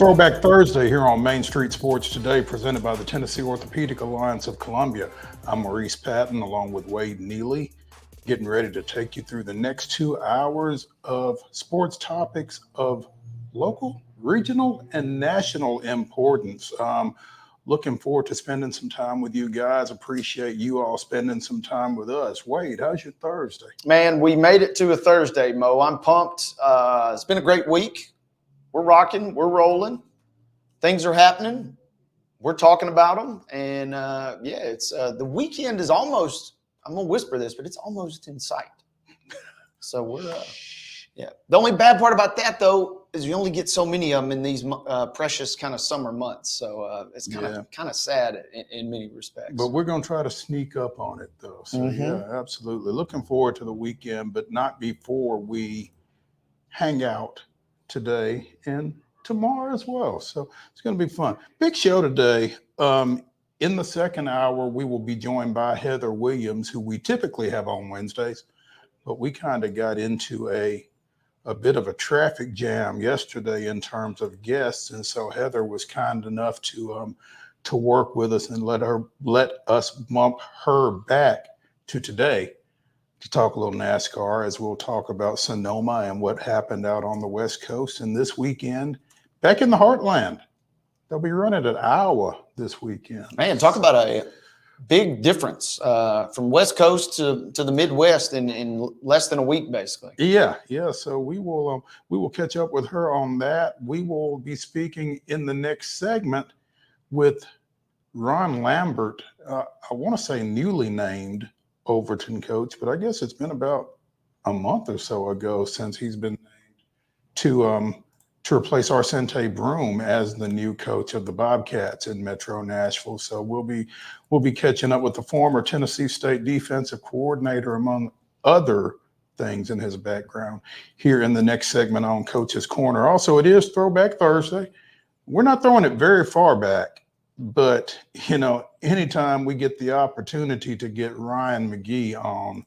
Throwback Thursday here on Main Street Sports Today, presented by the Tennessee Orthopedic Alliance of Columbia. I'm Maurice Patton along with Wade Neely, getting ready to take you through the next 2 hours of sports topics of local, regional, and national importance. Looking forward to spending some time with you guys. Appreciate you all spending some time with us. Wade, how's your Thursday? Man, we made it to a Thursday, Mo. I'm pumped. It's been a great week. We're rocking. We're rolling. Things are happening. We're talking about them. And, it's the weekend is almost – I'm going to whisper this, but it's almost in sight. So we're The only bad part about that, though, is you only get so many of them in these precious kind of summer months. So it's kind of sad in many respects. But we're going to try to sneak up on it, though. So, yeah, absolutely. Looking forward to the weekend, but not before we hang out today and tomorrow as well. So it's going to be fun. Big show today. In the second hour, we will be joined by Heather Williams, who we typically have on Wednesdays, but we kind of got into a bit of a traffic jam yesterday in terms of guests. And so Heather was kind enough to work with us and let us bump her back to today to talk a little NASCAR, as we'll talk about Sonoma and what happened out on the West Coast. And this weekend, back in the Heartland, they'll be running at Iowa this weekend. Man, talk about a big difference from West Coast to the Midwest in less than a week, basically. Yeah. So we will catch up with her on that. We will be speaking in the next segment with Ron Lambert. I want to say newly named Overton coach, but I guess it's been about a month or so ago since he's been named to replace Arcente Broom as the new coach of the Bobcats in Metro Nashville. So we'll be catching up with the former Tennessee State defensive coordinator, among other things in his background, here in the next segment on Coach's Corner. Also, it is Throwback Thursday. We're not throwing it very far back, but, anytime we get the opportunity to get Ryan McGee on,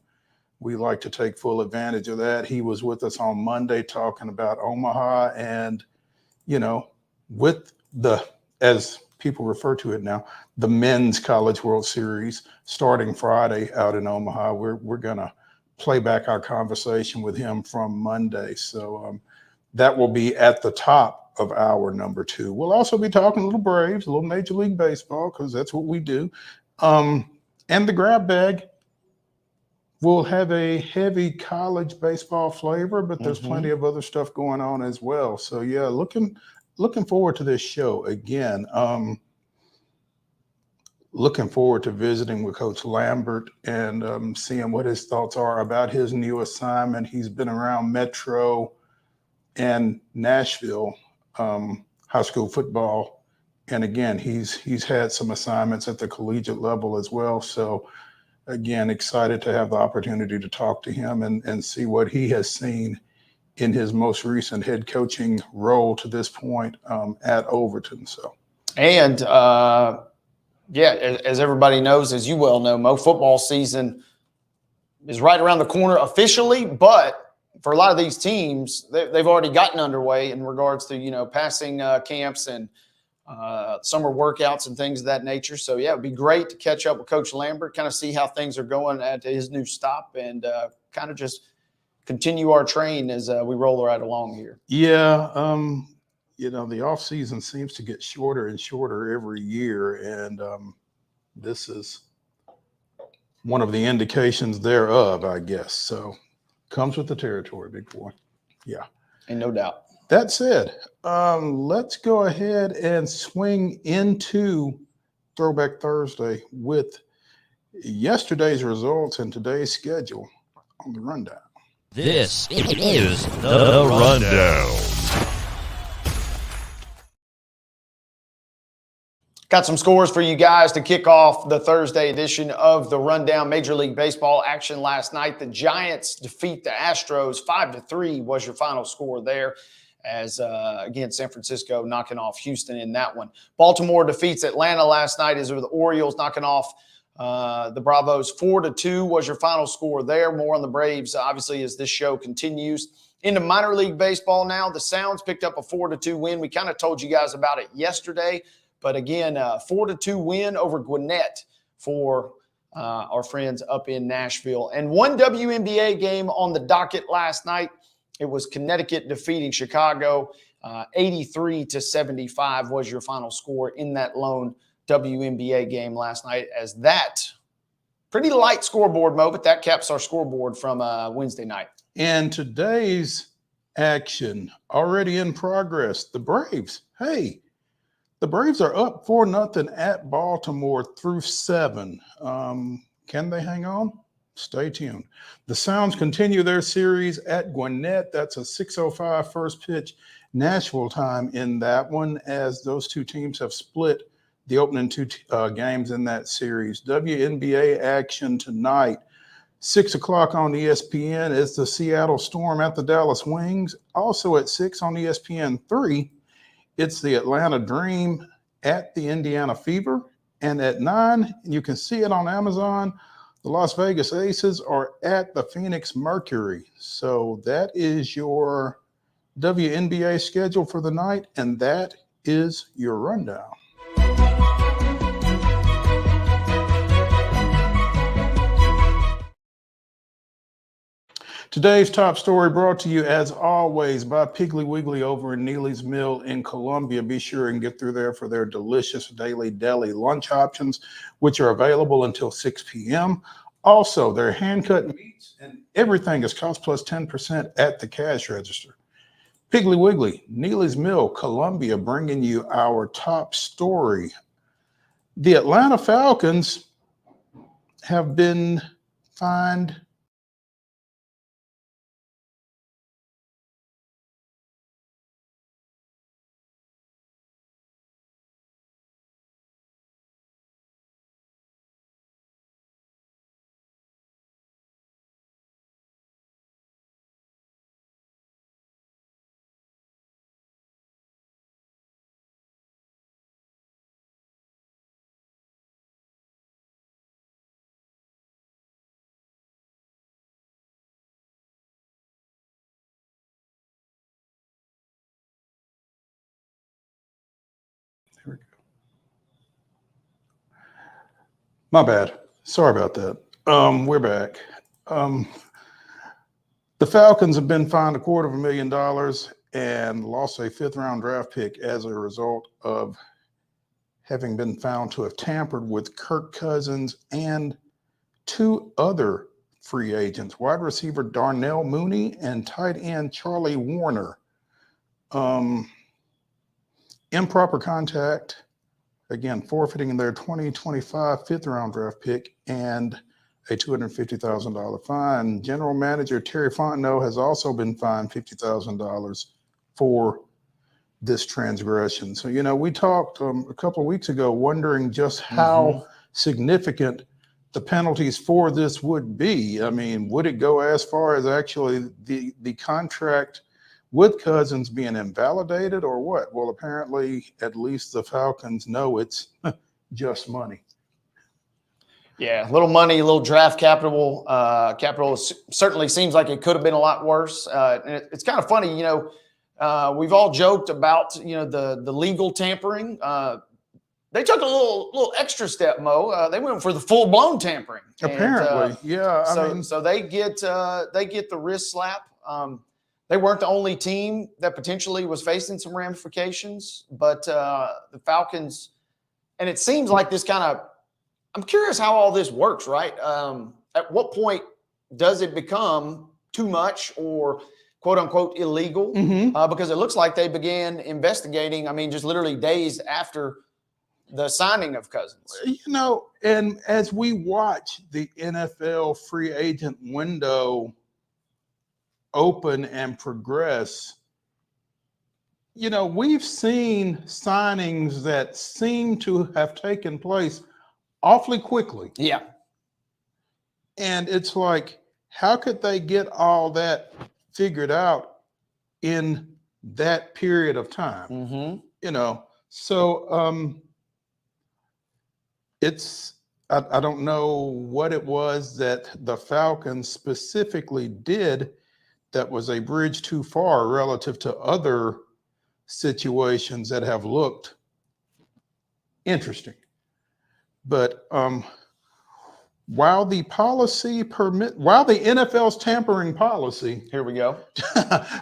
we like to take full advantage of that. He was with us on Monday talking about Omaha and, with as people refer to it now, the Men's College World Series starting Friday out in Omaha. We're going to play back our conversation with him from Monday. So that will be at the top of hour number 2. We'll also be talking a little Braves, a little Major League Baseball, because that's what we do. And the grab bag will have a heavy college baseball flavor, but there's plenty of other stuff going on as well. So yeah, looking forward to this show again. Looking forward to visiting with Coach Lambert and seeing what his thoughts are about his new assignment. He's been around Metro and Nashville high school football, and again, he's had some assignments at the collegiate level as well. So again, excited to have the opportunity to talk to him and see what he has seen in his most recent head coaching role to this point at Overton. So, and as everybody knows, as you well know, Mo, football season is right around the corner officially, but for a lot of these teams, they've already gotten underway in regards to, passing camps and summer workouts and things of that nature. So, yeah, it'd be great to catch up with Coach Lambert, kind of see how things are going at his new stop and kind of just continue our train as we roll right along here. Yeah, the off season seems to get shorter and shorter every year, and this is one of the indications thereof, I guess. So comes with the territory, big boy. Yeah. And no doubt. That said, let's go ahead and swing into Throwback Thursday with yesterday's results and today's schedule on the rundown. This is the rundown. Got some scores for you guys to kick off the Thursday edition of the Rundown. Major League Baseball action last night. The Giants defeat the Astros 5-3 was your final score there. As, again, San Francisco knocking off Houston in that one. Baltimore defeats Atlanta last night as the Orioles knocking off the Bravos 4-2 was your final score there. More on the Braves, obviously, as this show continues. Into minor league baseball now. The Sounds picked up a 4-2 win. We kind of told you guys about it yesterday, but again, 4-2 win over Gwinnett for our friends up in Nashville. And one WNBA game on the docket last night. It was Connecticut defeating Chicago. 83-75 was your final score in that lone WNBA game last night, as that pretty light scoreboard, Mo, but that caps our scoreboard from Wednesday night. And today's action already in progress. The Braves, hey, the Braves are up 4-0 at Baltimore through 7. Can they hang on? Stay tuned. The Sounds continue their series at Gwinnett. That's a 6:05 first pitch Nashville time in that one, as those two teams have split the opening two games in that series. WNBA action tonight. 6 o'clock on ESPN is the Seattle Storm at the Dallas Wings. Also at 6 on ESPN3, it's the Atlanta Dream at the Indiana Fever. And at 9, you can see it on Amazon, the Las Vegas Aces are at the Phoenix Mercury. So that is your WNBA schedule for the night, and that is your rundown. Today's top story brought to you, as always, by Piggly Wiggly over in Neely's Mill in Columbia. Be sure and get through there for their delicious daily deli lunch options, which are available until 6 p.m. Also, their hand-cut meats and everything is cost plus 10% at the cash register. Piggly Wiggly, Neely's Mill, Columbia, bringing you our top story. The Atlanta Falcons have been fined My bad. Sorry about that. We're back. The Falcons have been fined $250,000 and lost a 5th-round draft pick as a result of having been found to have tampered with Kirk Cousins and 2 other free agents, wide receiver Darnell Mooney and tight end Charlie Warner. Improper contact, again, forfeiting their 2025 5th-round draft pick and a $250,000 fine. General Manager Terry Fontenot has also been fined $50,000 for this transgression. So, we talked a couple of weeks ago wondering just how significant the penalties for this would be. I mean, would it go as far as actually the contract with Cousins being invalidated or what? Well, apparently, at least the Falcons know it's just money. Yeah, a little money, a little draft capital. Capital certainly seems like it could have been a lot worse. And it's kind of funny, we've all joked about, the legal tampering. They took a little extra step, Mo. They went for the full-blown tampering. Apparently, yeah. So they get the wrist slap. They weren't the only team that potentially was facing some ramifications, but the Falcons, and it seems like this kind of, I'm curious how all this works, right? At what point does it become too much or quote unquote illegal? Because it looks like they began investigating, just literally days after the signing of Cousins. And as we watch the NFL free agent window open and progress, we've seen signings that seem to have taken place awfully quickly. Yeah. And it's like, how could they get all that figured out in that period of time? So I don't know what it was that the Falcons specifically did that was a bridge too far relative to other situations that have looked interesting. But while the NFL's tampering policy Here we go.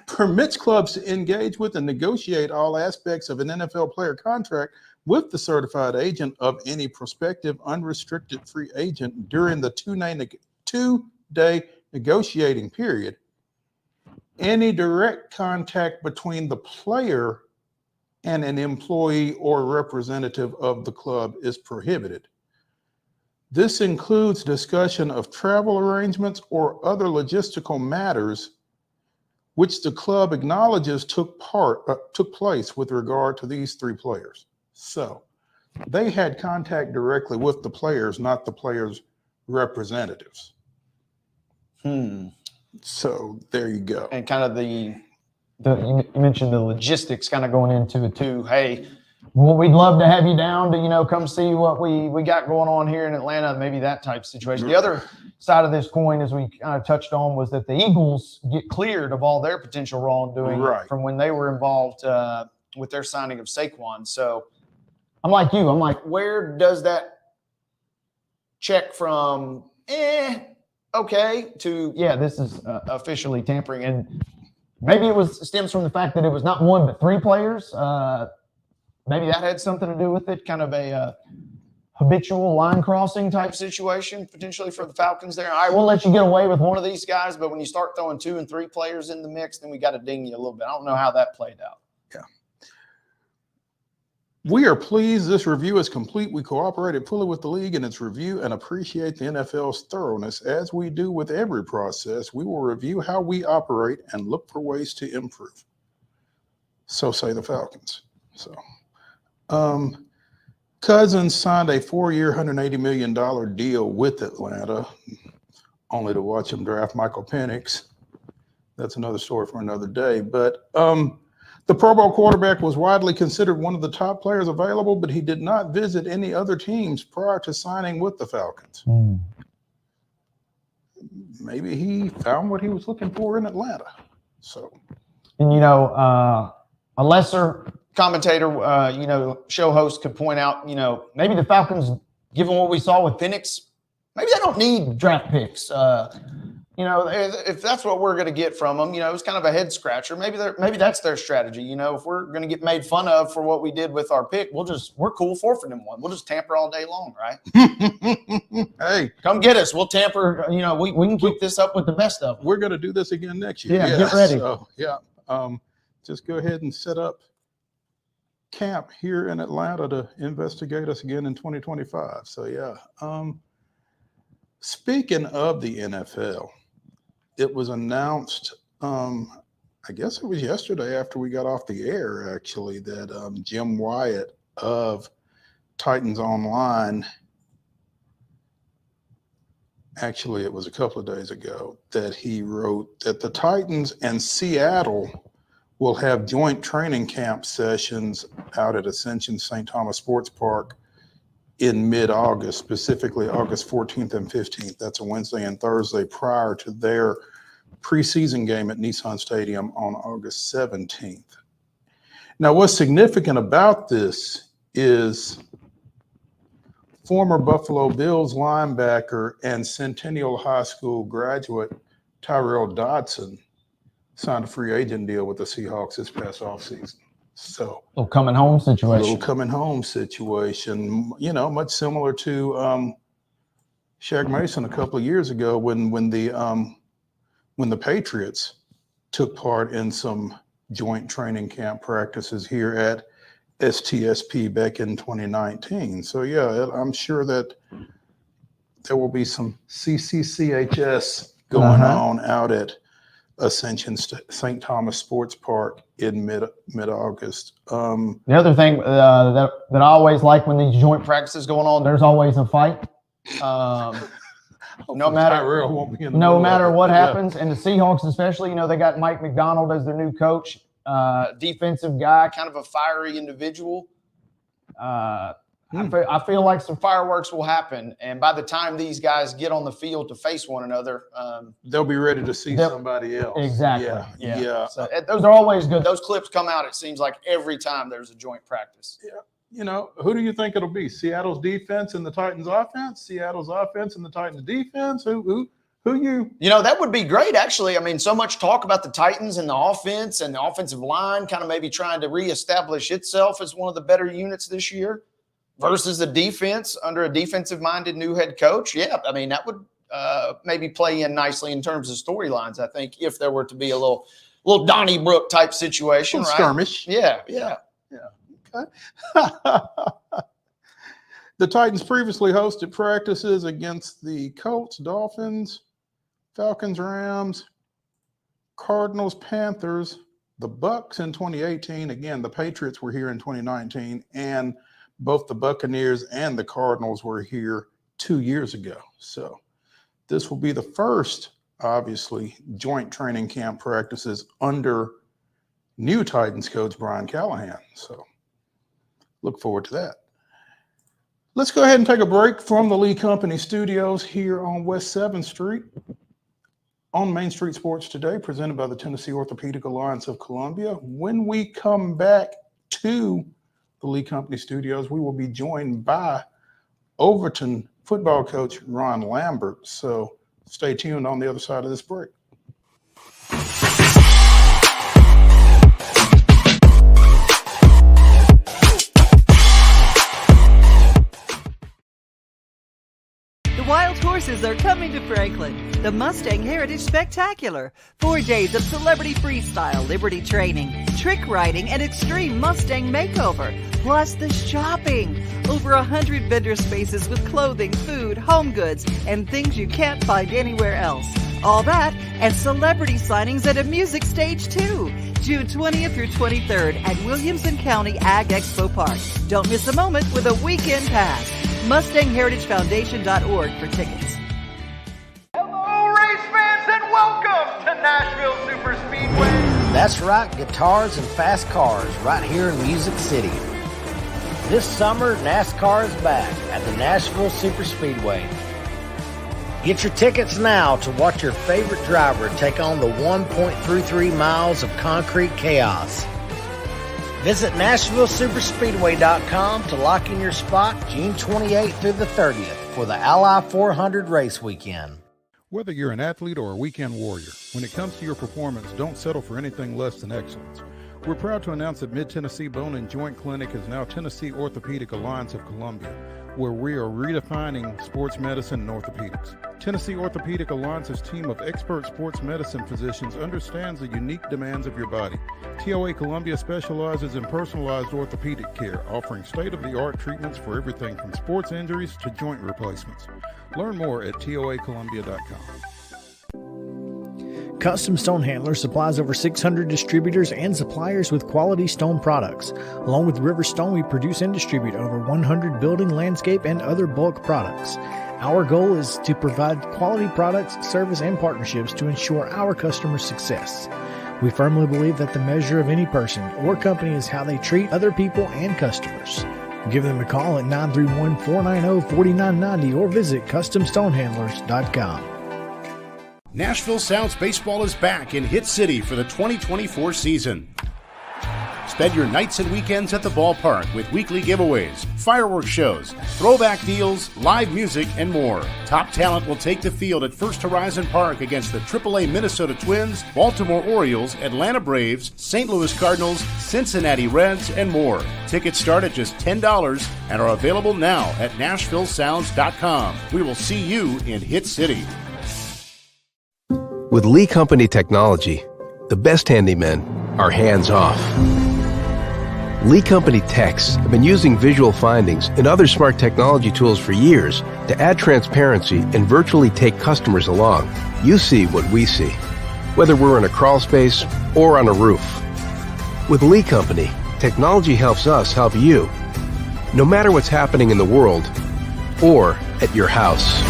permits clubs to engage with and negotiate all aspects of an NFL player contract with the certified agent of any prospective unrestricted free agent during the two-day negotiating period, any direct contact between the player and an employee or representative of the club is prohibited. This includes discussion of travel arrangements or other logistical matters which the club acknowledges took place with regard to these three players. So they had contact directly with the players, not the players' representatives. So there you go. And kind of you mentioned the logistics kind of going into it too. Hey, well, we'd love to have you down to, come see what we got going on here in Atlanta, maybe that type of situation. The other side of this coin, as we kind of touched on, was that the Eagles get cleared of all their potential wrongdoing from when they were involved with their signing of Saquon. So I'm like you. I'm like, where does that check from, okay, to, yeah, this is officially tampering? And maybe it stems from the fact that it was not one but three players. Maybe that had something to do with it, kind of a habitual line crossing type situation potentially for the Falcons there. All right, we'll let you get away with one of these guys, but when you start throwing 2 and 3 players in the mix, then we got to ding you a little bit. I don't know how that played out. Yeah. We are pleased this review is complete. We cooperated fully with the league in its review and appreciate the NFL's thoroughness. As we do with every process, we will review how we operate and look for ways to improve. So say the Falcons. So. Cousins signed a 4-year, $180 million deal with Atlanta, only to watch him draft Michael Penix. That's another story for another day. But the Pro Bowl quarterback was widely considered one of the top players available, but he did not visit any other teams prior to signing with the Falcons. Maybe he found what he was looking for in Atlanta. So, and a lesser commentator, show host could point out, maybe the Falcons, given what we saw with Penix, maybe they don't need draft picks. If that's what we're going to get from them, it was kind of a head scratcher. Maybe that's their strategy. If we're going to get made fun of for what we did with our pick, we're cool forfeiting one. We'll just tamper all day long, right? Hey, come get us. We'll tamper. We can keep this up with the best of them. We're going to do this again next year. Yeah, get ready. So, just go ahead and set up camp here in Atlanta to investigate us again in 2025. So speaking of the NFL, it was announced, I guess it was yesterday after we got off the air, actually, that Jim Wyatt of Titans Online, actually it was a couple of days ago, that he wrote that the Titans and Seattle will have joint training camp sessions out at Ascension St. Thomas Sports Park in mid-August, specifically August 14th and 15th. That's a Wednesday and Thursday prior to their preseason game at Nissan Stadium on August 17th. Now, what's significant about this is former Buffalo Bills linebacker and Centennial High School graduate Tyrell Dodson signed a free agent deal with the Seahawks this past offseason. So a little coming home situation. Much similar to Shaq Mason a couple of years ago when the Patriots took part in some joint training camp practices here at STSP back in 2019. So I'm sure that there will be some CCCHS going on out at Ascension St. Thomas Sports Park in mid-August. The other thing that I always like when these joint practices going on, there's always a fight. No matter what happens, and the Seahawks especially, they got Mike McDonald as their new coach, defensive guy, kind of a fiery individual. I feel like some fireworks will happen. And by the time these guys get on the field to face one another, they'll be ready to see somebody else. Exactly. Yeah. So those are always good. Those clips come out, it seems like, every time there's a joint practice. Yeah. You know, who do you think it'll be? Seattle's defense and the Titans offense? Seattle's offense and the Titans defense? Who you? You know, that would be great, actually. I mean, so much talk about the Titans and the offense and the offensive line kind of maybe trying to reestablish itself as one of the better units this year versus the defense under a defensive-minded new head coach. Yeah, I mean, that would maybe play in nicely in terms of storylines, I think, if there were to be a little Donnybrook type situation, right? Skirmish. Yeah. Okay. The Titans previously hosted practices against the Colts, Dolphins, Falcons, Rams, Cardinals, Panthers, the Bucks in 2018. Again, the Patriots were here in 2019, and both the Buccaneers and the Cardinals were here 2 years ago. So this will be the first, obviously, joint training camp practices under new Titans coach Brian Callahan. So look forward to that. Let's go ahead and take a break from the Lee Company studios here on West 7th Street on Main Street Sports Today, presented by the Tennessee Orthopedic Alliance of Columbia. When we come back to the Lee Company studios, we will be joined by Overton football coach Ron Lambert. So stay tuned on the other side of this break. The wild horses are coming to Franklin. The Mustang Heritage Spectacular. 4 days of celebrity freestyle, liberty training, trick riding, and extreme Mustang makeover. Plus the shopping. Over 100 vendor spaces with clothing, food, home goods, and things you can't find anywhere else. All that and celebrity signings at a music stage too. June 20th through 23rd at Williamson County Ag Expo Park. Don't miss a moment with a weekend pass. MustangHeritageFoundation.org for tickets. Hello, race fans, and welcome to Nashville Superspeedway. That's right, guitars and fast cars right here in Music City. This summer, NASCAR is back at the Nashville Superspeedway. Get your tickets now to watch your favorite driver take on the 1.33 miles of concrete chaos. Visit NashvilleSuperspeedway.com to lock in your spot June 28th through the 30th for the Ally 400 race weekend. Whether you're an athlete or a weekend warrior, when it comes to your performance, don't settle for anything less than excellence. We're proud to announce that Mid-Tennessee Bone and Joint Clinic is now Tennessee Orthopedic Alliance of Columbia, where we are redefining sports medicine and orthopedics. Tennessee Orthopedic Alliance's team of expert sports medicine physicians understands the unique demands of your body. TOA Columbia specializes in personalized orthopedic care, offering state-of-the-art treatments for everything from sports injuries to joint replacements. Learn more at toacolumbia.com. Custom Stone Handler supplies over 600 distributors and suppliers with quality stone products. Along with River Stone, we produce and distribute over 100 building, landscape, and other bulk products. Our goal is to provide quality products, service, and partnerships to ensure our customers' success. We firmly believe that the measure of any person or company is how they treat other people and customers. Give them a call at 931-490-4990 or visit CustomStonehandlers.com. Nashville Sounds Baseball is back in Hit City for the 2024 season. Spend your nights and weekends at the ballpark with weekly giveaways, fireworks shows, throwback deals, live music, and more. Top talent will take the field at First Horizon Park against the AAA Minnesota Twins, Baltimore Orioles, Atlanta Braves, St. Louis Cardinals, Cincinnati Reds, and more. Tickets start at just $10 and are available now at NashvilleSounds.com. We will see you in Hit City. With Lee Company technology, the best handymen are hands-off. Lee Company techs have been using visual findings and other smart technology tools for years to add transparency and virtually take customers along. You see what we see, whether we're in a crawl space or on a roof. With Lee Company, technology helps us help you, no matter what's happening in the world or at your house.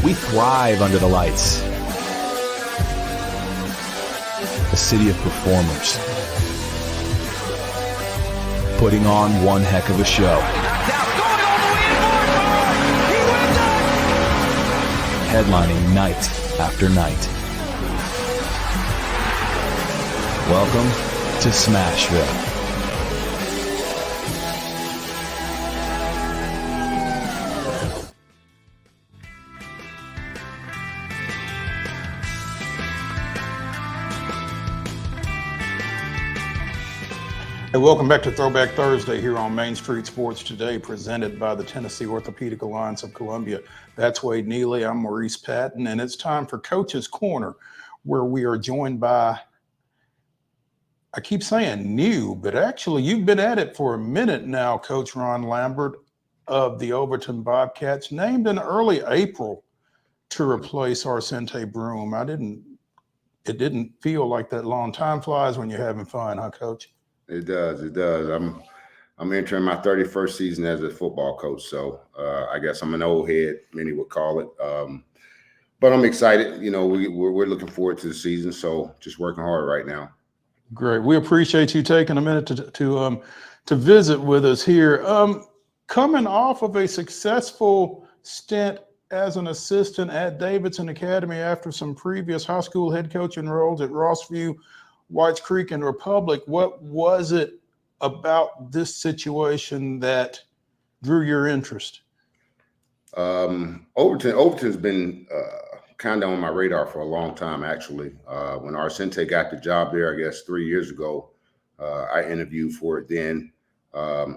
We thrive under the lights. The city of performers. putting on one heck of a show. Headlining night after night. Welcome to Smashville. Hey, welcome back to Throwback Thursday here on Main Street Sports Today, presented by the Tennessee Orthopedic Alliance of Columbia. That's Wade Neely. I'm Maurice Patton, and it's time for Coach's Corner, where we are joined by, I keep saying new, but actually you've been at it for a minute now, Coach Ron Lambert of the Overton Bobcats, named in early April to replace Arsente Broom. It didn't feel like that long. Time flies when you're having fun, huh, Coach? It does. It does. I'm entering my 31st season as a football coach, so I guess I'm an old head, many would call it. But I'm excited. You know, we're looking forward to the season, so just working hard right now. Great. We appreciate you taking a minute to visit with us here. Coming off of a successful stint as an assistant at Davidson Academy after some previous high school head coaching roles at Rossview, Whites Creek, and Republic, what was it about this situation that drew your interest? Overton's been kind of on my radar for a long time, actually. When Arsente got the job there, I guess 3 years ago, I interviewed for it then.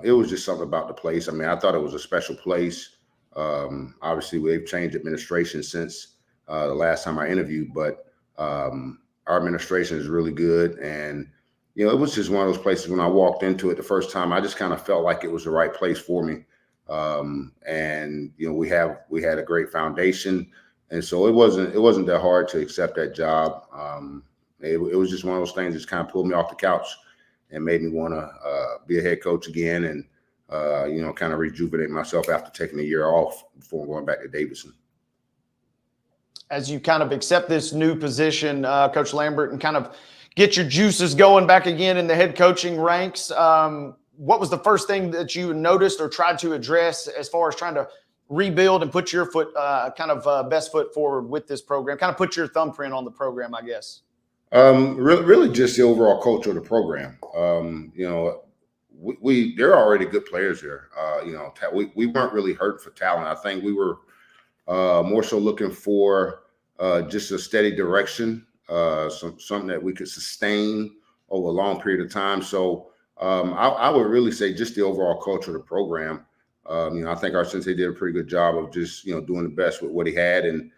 It was just something about the place. I mean, I thought it was a special place. Obviously, we've changed administration since the last time I interviewed, but our administration is really good. And, you know, it was just one of those places when I walked into it the first time, I just kind of felt like it was the right place for me. And, you know, we had a great foundation. And so it wasn't that hard to accept that job. It was just one of those things that kind of pulled me off the couch and made me want to be a head coach again and, you know, kind of rejuvenate myself after taking a year off before going back to Davidson. As you kind of accept this new position, Coach Lambert, and kind of get your juices going back again in the head coaching ranks, what was the first thing that you noticed or tried to address as far as trying to rebuild and put your best foot forward with this program, kind of put your thumbprint on the program, I guess? Really just the overall culture of the program. You know, there are already good players here. You know, we weren't really hurt for talent. I think we were more so looking for just a steady direction, something that we could sustain over a long period of time. So I would really say just the overall culture of the program. You know, I think Arsente did a pretty good job of just, you know, doing the best with what he had. And,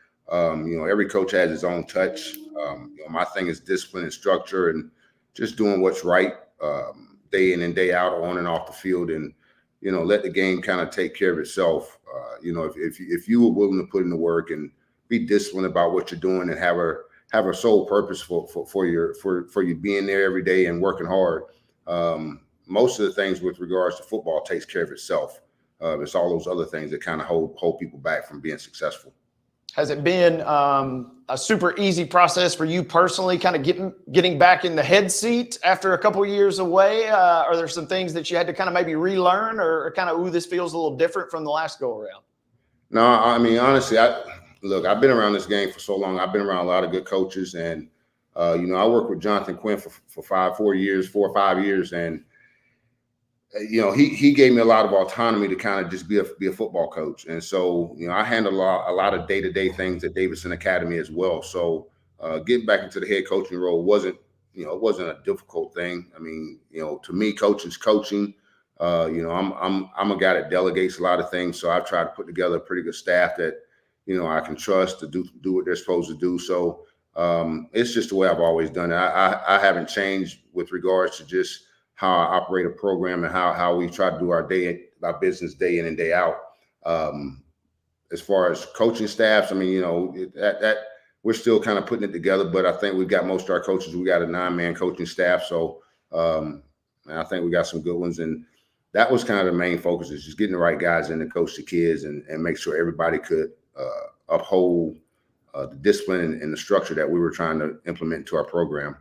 you know, every coach has his own touch. You know, my thing is discipline and structure and just doing what's right day in and day out, on and off the field, and, you know, let the game kind of take care of itself. You know, if you were willing to put in the work and be disciplined about what you're doing and have a sole purpose for you being there every day and working hard, most of the things with regards to football takes care of itself. It's all those other things that kind of hold people back from being successful. Has it been a super easy process for you personally, kind of getting back in the head seat after a couple of years away? Are there some things that you had to kind of maybe relearn or kind of, this feels a little different from the last go around? No, I mean, honestly, I've been around this game for so long. I've been around a lot of good coaches, and you know, I worked with Jonathan Quinn for 4 or 5 years, and you know, he gave me a lot of autonomy to kind of just be a football coach. And so, you know, I handled a lot of day-to-day things at Davidson Academy as well. So getting back into the head coaching role wasn't a difficult thing. I mean, you know, to me, coaching's coaching. You know, I'm a guy that delegates a lot of things. So I've tried to put together a pretty good staff that, you know, I can trust to do what they're supposed to do. So it's just the way I've always done it. I haven't changed with regards to just how I operate a program and how we try to do our business day in and day out. As far as coaching staffs, I mean, you know, that we're still kind of putting it together, but I think we've got most of our coaches. We got a 9-man coaching staff. So I think we got some good ones. And that was kind of the main focus, is just getting the right guys in to coach the kids and make sure everybody could uphold the discipline and the structure that we were trying to implement into our program.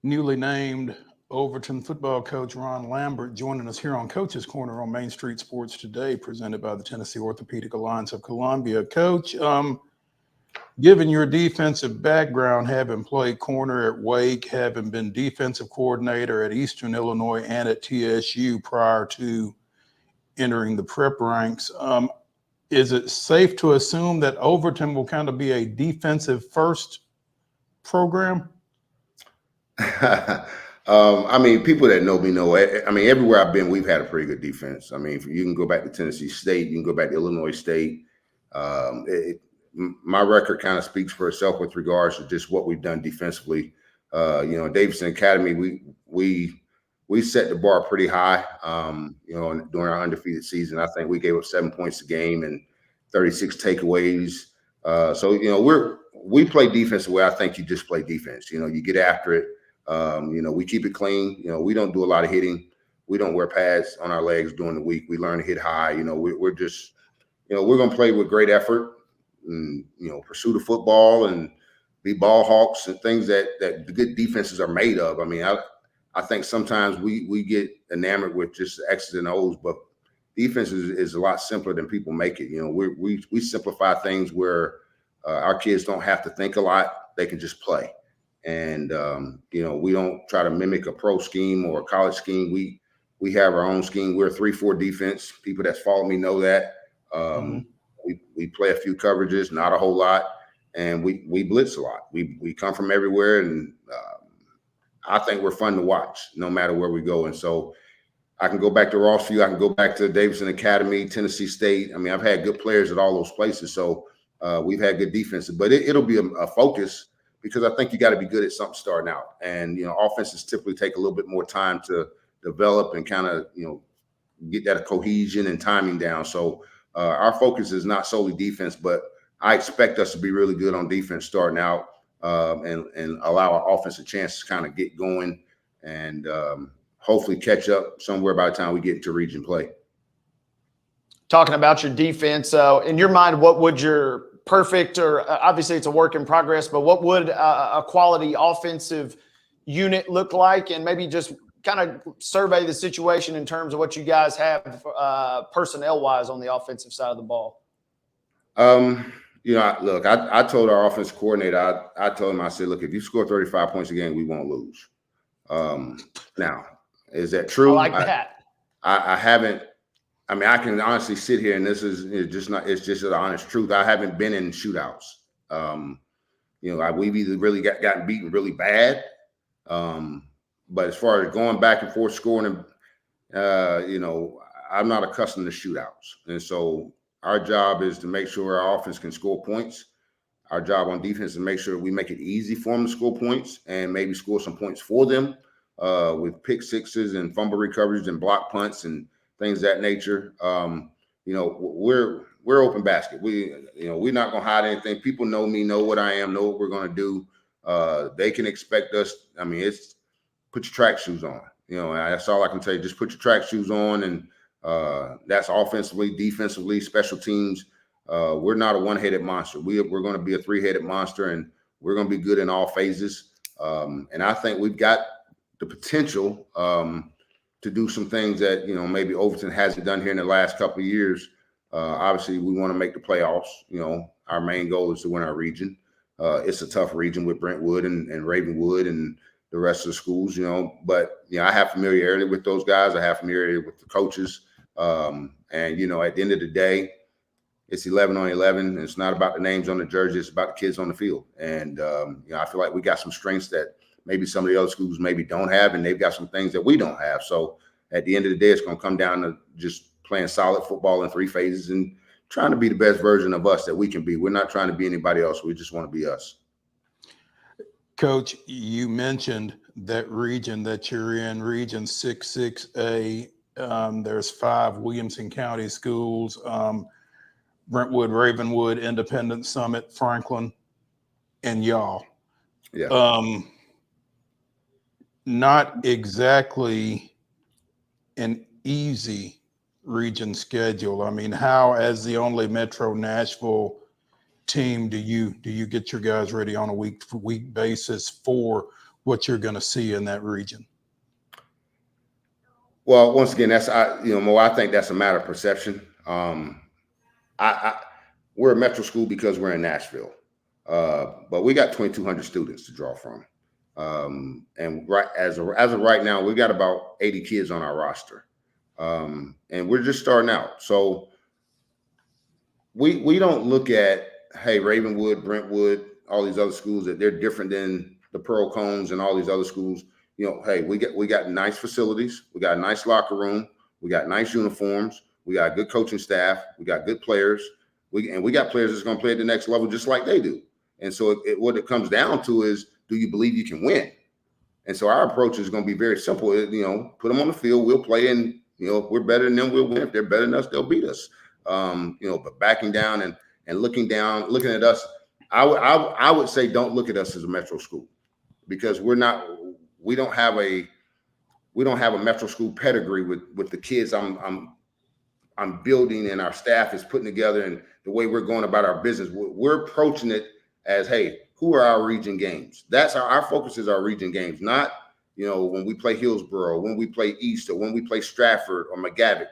Newly named Overton football coach Ron Lambert joining us here on Coach's Corner on Main Street Sports Today, presented by the Tennessee Orthopedic Alliance of Columbia. Coach, given your defensive background, having played corner at Wake, having been defensive coordinator at Eastern Illinois and at TSU prior to entering the prep ranks, is it safe to assume that Overton will kind of be a defensive first program? I mean, people that know me know. I mean, everywhere I've been, we've had a pretty good defense. I mean, you can go back to Tennessee State, you can go back to Illinois State. My record kind of speaks for itself with regards to just what we've done defensively. Davidson Academy, we set the bar pretty high. During our undefeated season, I think we gave up 7 points a game and 36 takeaways. We play defense the way I think you just play defense. You get after it. We keep it clean. We don't do a lot of hitting. We don't wear pads on our legs during the week. We learn to hit high. We're just, we're going to play with great effort and, pursue the football and be ball hawks and things that the good defenses are made of. I mean, I think sometimes we get enamored with just X's and O's, but defense is a lot simpler than people make it. We simplify things where our kids don't have to think a lot. They can just play. And, we don't try to mimic a pro scheme or a college scheme. We have our own scheme. We're a 3-4 defense. People that's followed me know that. We play a few coverages, not a whole lot. And we blitz a lot. We come from everywhere. And I think we're fun to watch no matter where we go. And so I can go back to Rossview. I can go back to Davidson Academy, Tennessee State. I mean, I've had good players at all those places. So we've had good defenses. But it'll be a focus, because I think you got to be good at something starting out. And, offenses typically take a little bit more time to develop and kind of, get that cohesion and timing down. So our focus is not solely defense, but I expect us to be really good on defense starting out and allow our offense a chance to kind of get going and hopefully catch up somewhere by the time we get into region play. Talking about your defense, in your mind, what would your perfect, or obviously it's a work in progress, but what would a quality offensive unit look like? And maybe just kind of survey the situation in terms of what you guys have personnel wise on the offensive side of the ball. Look, I told our offensive coordinator, I told him, I said, look, if you score 35 points a game, we won't lose. Now, is that true? I like that. I haven't. I mean, I can honestly sit here, and it's just the honest truth. I haven't been in shootouts. We've either really gotten beaten really bad. But as far as going back and forth scoring, I'm not accustomed to shootouts. And so our job is to make sure our offense can score points. Our job on defense is to make sure we make it easy for them to score points and maybe score some points for them with pick sixes and fumble recoveries and block punts and things of that nature. We're open basket. We're not going to hide anything. People know me, know what I am, know what we're going to do. They can expect us. I mean, it's put your track shoes on. That's all I can tell you. Just put your track shoes on, and that's offensively, defensively, special teams. We're not a one-headed monster. We're going to be a three-headed monster, and we're going to be good in all phases. And I think we've got the potential to do some things that, maybe Overton hasn't done here in the last couple of years. Obviously, we want to make the playoffs. Our main goal is to win our region. It's a tough region with Brentwood and Ravenwood and the rest of the schools, but I have familiarity with those guys. I have familiarity with the coaches. And, at the end of the day, it's 11 on 11. It's not about the names on the jersey. It's about the kids on the field. And, I feel like we got some strengths that maybe some of the other schools maybe don't have, and they've got some things that we don't have. So at the end of the day, it's going to come down to just playing solid football in three phases and trying to be the best version of us that we can be. We're not trying to be anybody else. We just want to be us. Coach, you mentioned that region that you're in, Region 6-6A. There's 5 Williamson County schools, Brentwood, Ravenwood, Independence, Summit, Franklin, and y'all. Yeah. Not exactly an easy region schedule. I mean, how, as the only Metro Nashville team, do you get your guys ready on a week-to-week basis for what you're going to see in that region? Well, once again, Mo, I think that's a matter of perception. We're a metro school because we're in Nashville, but we got 2,200 students to draw from, and as of right now, we got about 80 kids on our roster, and we're just starting out. So we don't look at, hey, Ravenwood, Brentwood, all these other schools, that they're different than the Pearl Cones and all these other schools. Hey, we got nice facilities, we got a nice locker room, we got nice uniforms, we got a good coaching staff, we got good players, we got players that's going to play at the next level just like they do. And so what it comes down to is, do you believe you can win? And so our approach is going to be very simple. Put them on the field, we'll play, and if we're better than them, we'll win. If they're better than us, they'll beat us. But backing down and looking at us, I would say don't look at us as a metro school, because we don't have a metro school pedigree with the kids I'm building and our staff is putting together, and the way we're going about our business. We're approaching it as, hey, who are our region games? That's our focus is our region games, not when we play Hillsborough, when we play East, or when we play Stratford or McGavick.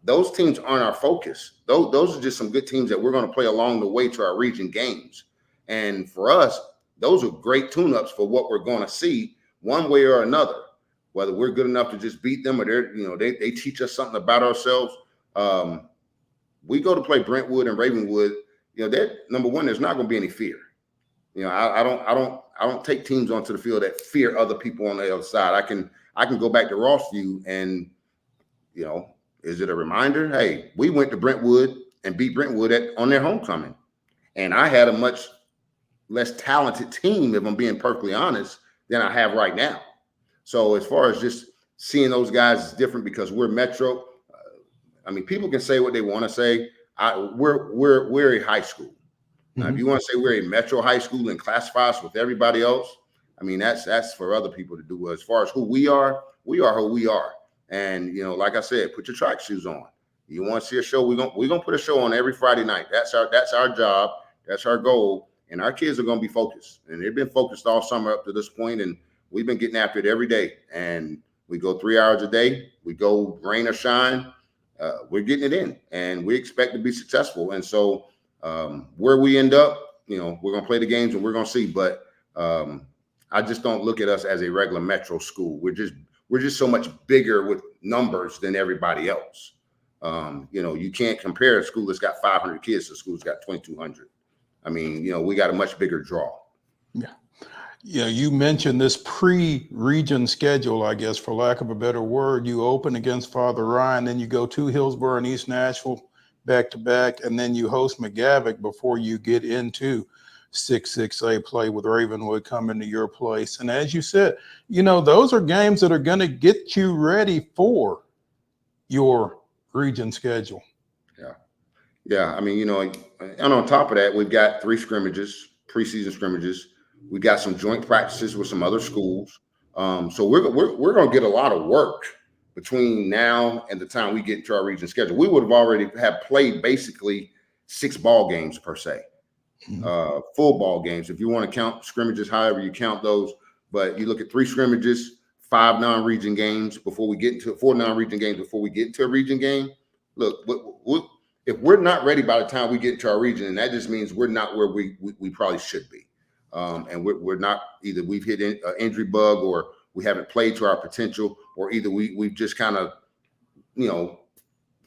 Those teams aren't our focus. Those are just some good teams that we're going to play along the way to our region games. And for us, those are great tune-ups for what we're going to see one way or another, whether we're good enough to just beat them, or they teach us something about ourselves. We go to play Brentwood and Ravenwood. Number one, there's not going to be any fear. I don't take teams onto the field that fear other people on the other side. I can go back to Rossview and, is it a reminder? Hey, we went to Brentwood and beat Brentwood on their homecoming, and I had a much less talented team, if I'm being perfectly honest, than I have right now. So as far as just seeing those guys is different because we're metro. People can say what they want to say. We're a high school. Now, if you want to say we're a metro high school and classify us with everybody else, that's for other people to do. As far as who we are who we are. And like I said, put your track shoes on. You want to see a show? We're gonna put a show on every Friday night. That's our job. That's our goal. And our kids are gonna be focused. And they've been focused all summer up to this point, and we've been getting after it every day. And we go 3 hours a day. We go rain or shine. We're getting it in, and we expect to be successful. And so where we end up, we're going to play the games and we're going to see. But I just don't look at us as a regular metro school. We're just so much bigger with numbers than everybody else. You can't compare a school that's got 500 kids to a school that's got 2,200. We got a much bigger draw. Yeah. You mentioned this pre-region schedule, I guess, for lack of a better word. You open against Father Ryan, then you go to Hillsborough and East Nashville back-to-back, and then you host McGavick before you get into 6A play with Ravenwood coming to your place. And as you said, those are games that are going to get you ready for your region schedule. Yeah. And on top of that, we've got 3 scrimmages, preseason scrimmages. We got some joint practices with some other schools. So we're going to get a lot of work between now and the time we get into our region schedule. We would have already have played basically 6 ball games per se, full ball games. If you want to count scrimmages, however you count those, but you look at 3 scrimmages, 5 non-region games before we get into 4 non-region games before we get into a region game. Look, if we're not ready by the time we get into our region, and that just means we're not where we probably should be. And we're not, either we've hit an injury bug, or we haven't played to our potential, or either we've just kind of,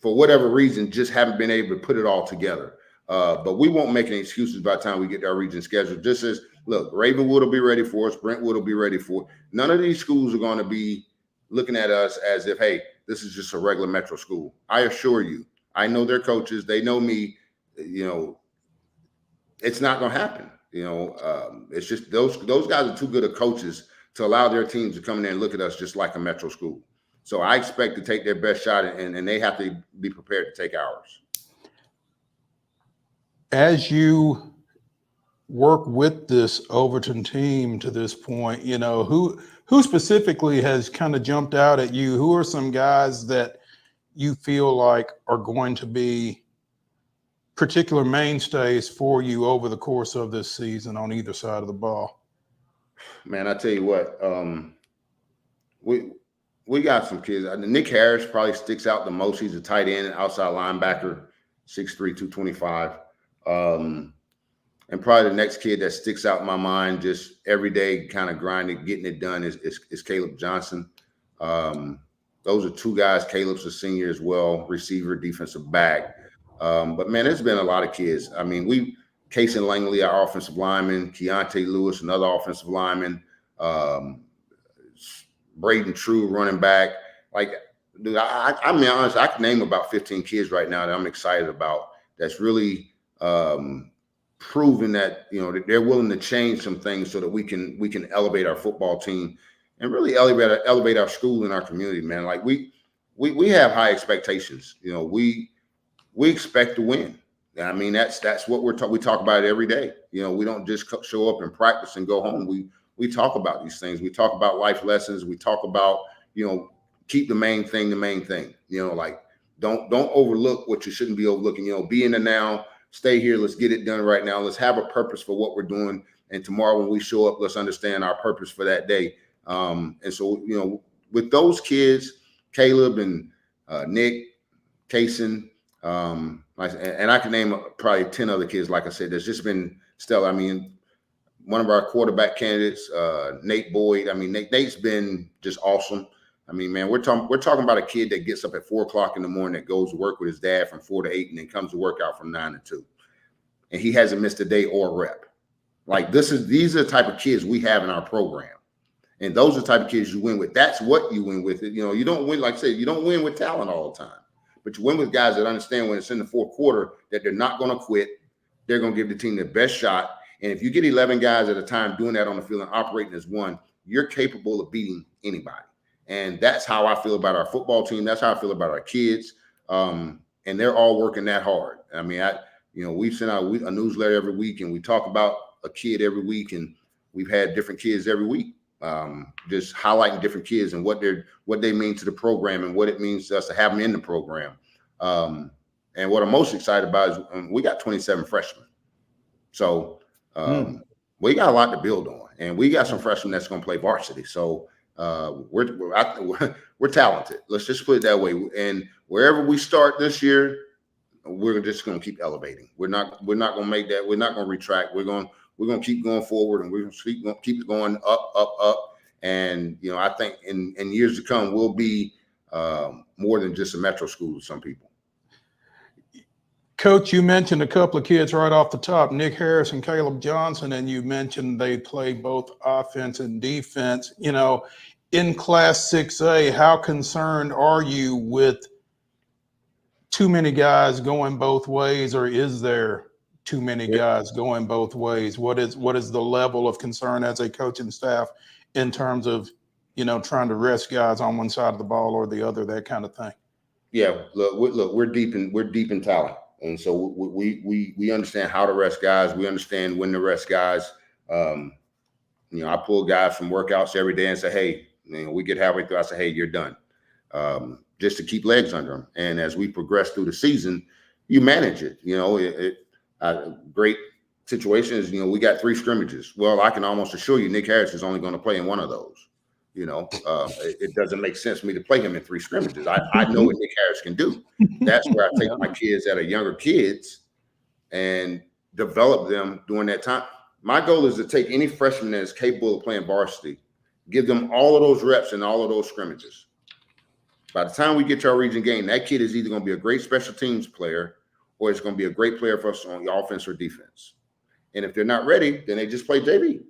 for whatever reason, just haven't been able to put it all together. But we won't make any excuses by the time we get to our region schedule. Just as, look, Ravenwood will be ready for us. Brentwood will be ready for it. None of these schools are going to be looking at us as if, hey, this is just a regular metro school. I assure you, I know their coaches. They know me. It's not going to happen. It's just those guys are too good of coaches to allow their teams to come in there and look at us just like a metro school. So I expect to take their best shot, and they have to be prepared to take ours. As you work with this Overton team to this point, who specifically has kind of jumped out at you? Who are some guys that you feel like are going to be particular mainstays for you over the course of this season on either side of the ball? Man, I tell you what, we got some kids. Nick Harris probably sticks out the most. He's a tight end and outside linebacker, 6'3", 225. And probably the next kid that sticks out in my mind, just every day kind of grinding, getting it done, is Caleb Johnson. Those are two guys. Caleb's a senior as well, receiver, defensive back. But, man, there's been a lot of kids. I mean, Casey Langley, our offensive lineman, Keontae Lewis, another offensive lineman, Braden True, running back. Like, dude, I mean, honestly, I can name about 15 kids right now that I'm excited about that's really proven that, that they're willing to change some things so that we can elevate our football team and really elevate our school and our community, man. Like we have high expectations. We expect to win. I mean, that's what we talk about it every day. We don't just show up and practice and go home. We talk about these things. We talk about life lessons. We talk about, keep the main thing the main thing. Like don't overlook what you shouldn't be overlooking. Be in the now. Stay here. Let's get it done right now. Let's have a purpose for what we're doing. And tomorrow when we show up, let's understand our purpose for that day. And so, with those kids, Caleb and Nick, Kaysen, and I can name probably 10 other kids, like I said, that's just been stellar. I mean, one of our quarterback candidates, Nate Boyd. I mean, Nate's been just awesome. I mean, man, we're talking about a kid that gets up at 4:00 in the morning, that goes to work with his dad from 4 to 8, and then comes to work out from 9 to 2. And he hasn't missed a day or a rep. Like these are the type of kids we have in our program. And those are the type of kids you win with. That's what you win with. You don't win, like I said, you don't win with talent all the time. But you win with guys that understand when it's in the fourth quarter that they're not going to quit. They're going to give the team their best shot. And if you get 11 guys at a time doing that on the field and operating as one, you're capable of beating anybody. And that's how I feel about our football team. That's how I feel about our kids. And they're all working that hard. I mean, we send out a newsletter every week, and we talk about a kid every week, and we've had different kids every week, just highlighting different kids and what they mean to the program and what it means to us to have them in the program. And what I'm most excited about is we got 27 freshmen. So we got a lot to build on, and we got some freshmen that's going to play varsity. So we're talented. Let's just put it that way. And wherever we start this year, we're just going to keep elevating. We're not going to make that. We're not going to retract. We're going to keep going forward, and we're going to keep it going up. And I think in years to come, we'll be more than just a metro school to some people. Coach, you mentioned a couple of kids right off the top, Nick Harris and Caleb Johnson, and you mentioned they play both offense and defense. In Class 6A, how concerned are you with too many guys going both ways, or is there too many guys going both ways? What is the level of concern as a coaching staff in terms of, trying to rest guys on one side of the ball or the other, that kind of thing? Yeah, look, we're deep in talent. And so we understand how to rest guys. We understand when to rest guys. I pull guys from workouts every day and say, hey, we get halfway through. I say, hey, you're done. Just to keep legs under them. And as we progress through the season, you manage it. Great situation is, we got 3 scrimmages. Well, I can almost assure you Nick Harris is only going to play in one of those. It doesn't make sense for me to play him in 3 scrimmages. I know what Nick Harris can do. That's where I take my kids that are younger kids and develop them during that time. My goal is to take any freshman that is capable of playing varsity, give them all of those reps and all of those scrimmages. By the time we get to our region game, that kid is either going to be a great special teams player or it's going to be a great player for us on the offense or defense. And if they're not ready, then they just play JV.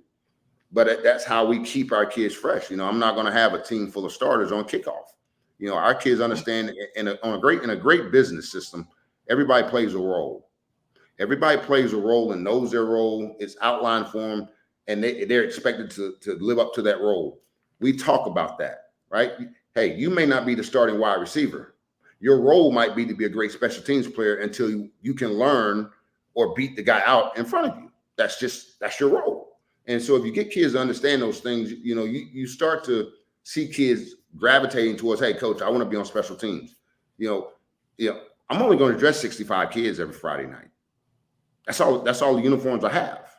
But that's how we keep our kids fresh. I'm not going to have a team full of starters on kickoff. Our kids understand in a great business system, everybody plays a role. Everybody plays a role and knows their role. It's outlined for them, and they're expected to live up to that role. We talk about that, right? Hey, you may not be the starting wide receiver. Your role might be to be a great special teams player until you can learn or beat the guy out in front of you. That's your role. And so if you get kids to understand those things, you start to see kids gravitating towards, hey, coach, I want to be on special teams. I'm only going to dress 65 kids every Friday night. That's all the uniforms I have.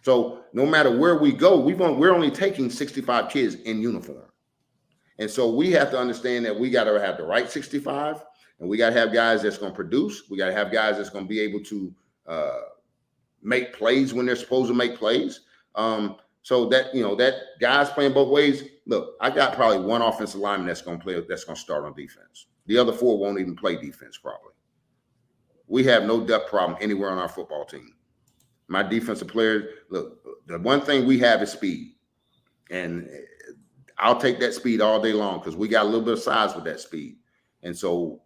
So no matter where we go, we're only taking 65 kids in uniform. And so we have to understand that we got to have the right 65, and we got to have guys that's going to produce. We got to have guys that's going to be able to make plays when they're supposed to make plays. So that, that guys playing both ways. Look, I got probably one offensive lineman that's going to start on defense. The other 4 won't even play defense probably. We have no depth problem anywhere on our football team. My defensive players, look, the one thing we have is speed. And I'll take that speed all day long because we got a little bit of size with that speed. And so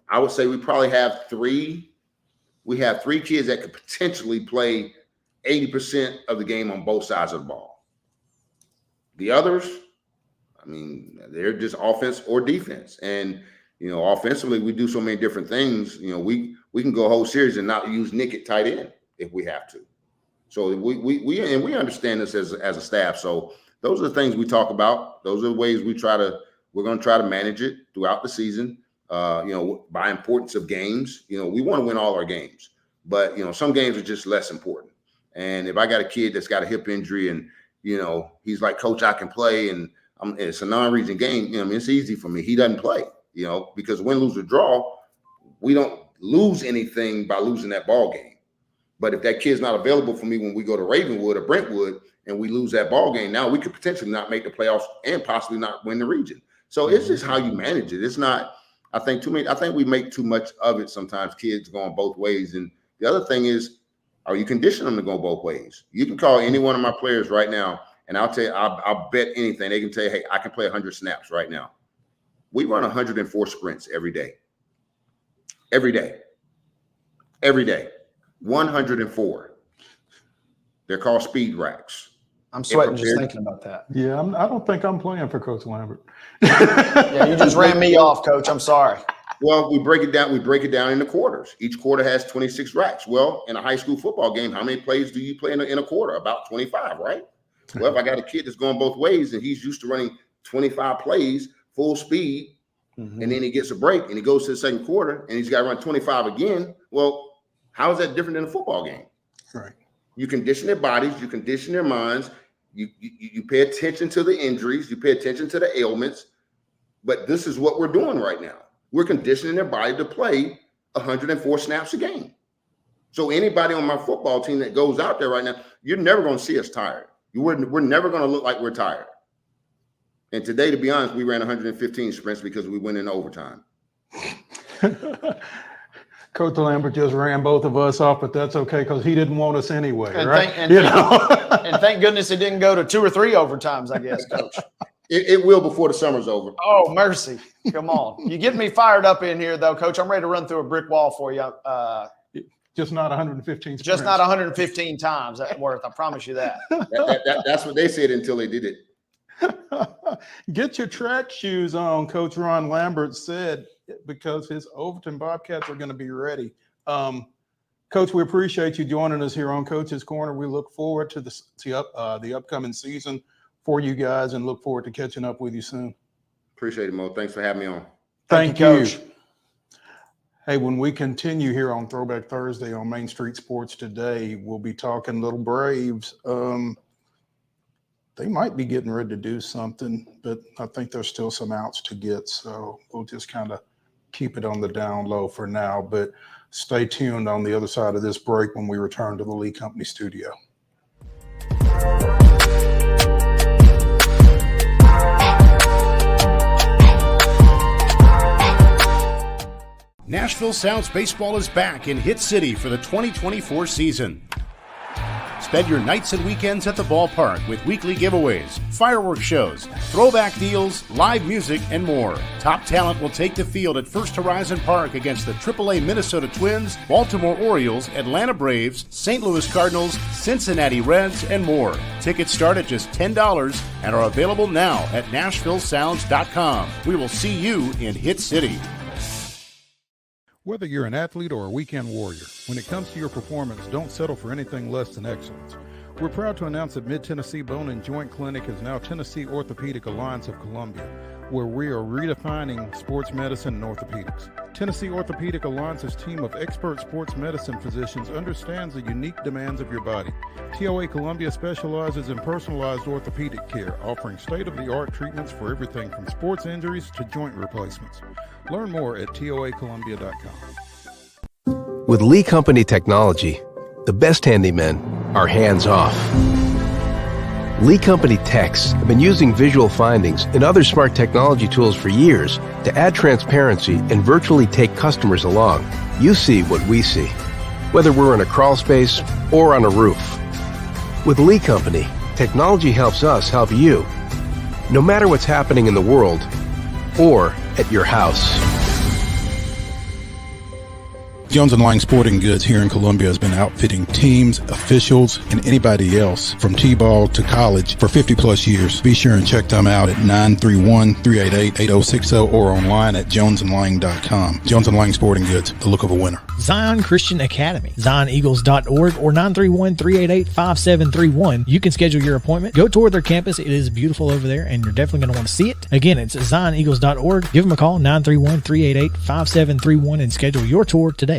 I would say we probably have 3. We have 3 kids that could potentially play 80% of the game on both sides of the ball. The others, I mean, they're just offense or defense. And, offensively, we do so many different things. We can go a whole series and not use Nick at tight end if we have to. So we understand this as a staff. So those are the things we talk about. Those are the ways we're going to try to manage it throughout the season. By importance of games, we want to win all our games, but some games are just less important. And if I got a kid that's got a hip injury and, he's like, Coach, I can play, and it's a non-region game, it's easy for me. He doesn't play, because win, lose, or draw, we don't lose anything by losing that ball game. But if that kid's not available for me when we go to Ravenwood or Brentwood and we lose that ball game, now we could potentially not make the playoffs and possibly not win the region. So it's just how you manage it. It's not, I think we make too much of it sometimes, kids going both ways. And the other thing is, are you conditioning them to go both ways? You can call any one of my players right now, and I'll tell you, I'll bet anything. They can tell you, hey, I can play 100 snaps right now. We run 104 sprints every day. Every day. Every day. 104. They're called speed racks. I'm sweating just thinking about that. Yeah, I don't think I'm playing for Coach Lambert. Yeah, you just ran me off, Coach. I'm sorry. Well, we break it down. We break it down into quarters. Each quarter has 26 racks. Well, in a high school football game, how many plays do you play in a quarter? About 25, right? Well, if I got a kid that's going both ways and he's used to running 25 plays full speed, and then he gets a break and he goes to the second quarter and he's got to run 25 again. Well, how is that different than a football game? Right. You condition their bodies, you condition their minds, you pay attention to the injuries, you pay attention to the ailments. But this is what we're doing right now. We're conditioning their body to play 104 snaps a game. So anybody on my football team that goes out there right now, you're never going to see us tired. We're never going to look like we're tired. And today, to be honest, we ran 115 sprints because we went in overtime. Coach Lambert just ran both of us off, but that's okay because he didn't want us anyway, And right? and thank goodness it didn't go to 2 or 3 overtimes, I guess, Coach. It will before the summer's over. Oh, mercy. Come on. You get me fired up in here, though, Coach. I'm ready to run through a brick wall for you. Just not 115 sprints. Just not 115 times at worth. I promise you that. That's what they said until they did it. Get your track shoes on, Coach Ron Lambert said, because his Overton Bobcats are going to be ready. Coach, we appreciate you joining us here on Coach's Corner. We look forward to the upcoming season for you guys and look forward to catching up with you soon. Appreciate it, Mo. Thanks for having me on. Thank you, Coach. Hey, when we continue here on Throwback Thursday on Main Street Sports Today, we'll be talking Little Braves. They might be getting ready to do something, but I think there's still some outs to get. So we'll just kind of keep it on the down low for now. But stay tuned on the other side of this break when we return to the Lee Company studio. Nashville Sounds Baseball is back in Hit City for the 2024 season. Spend your nights and weekends at the ballpark with weekly giveaways, fireworks shows, throwback deals, live music, and more. Top talent will take the field at First Horizon Park against the AAA Minnesota Twins, Baltimore Orioles, Atlanta Braves, St. Louis Cardinals, Cincinnati Reds, and more. Tickets start at just $10 and are available now at NashvilleSounds.com. We will see you in Hit City. Whether you're an athlete or a weekend warrior, when it comes to your performance, don't settle for anything less than excellence. We're proud to announce that Mid-Tennessee Bone and Joint Clinic is now Tennessee Orthopedic Alliance of Columbia, where we are redefining sports medicine and orthopedics. Tennessee Orthopedic Alliance's team of expert sports medicine physicians understands the unique demands of your body. TOA Columbia specializes in personalized orthopedic care, offering state-of-the-art treatments for everything from sports injuries to joint replacements. Learn more at toacolumbia.com. With Lee Company technology, the best handymen are hands-off. Lee Company techs have been using visual findings and other smart technology tools for years to add transparency and virtually take customers along. You see what we see, whether we're in a crawl space or on a roof. With Lee Company, technology helps us help you, no matter what's happening in the world or at your house. Jones & Lang Sporting Goods here in Columbia has been outfitting teams, officials, and anybody else from T-ball to college for 50-plus years. Be sure and check them out at 931-388-8060 or online at jonesandlang.com. Jones & Lang Sporting Goods, the look of a winner. Zion Christian Academy, zioneagles.org or 931-388-5731. You can schedule your appointment. Go tour their campus. It is beautiful over there, and you're definitely going to want to see it. Again, it's zioneagles.org. Give them a call, 931-388-5731, and schedule your tour today.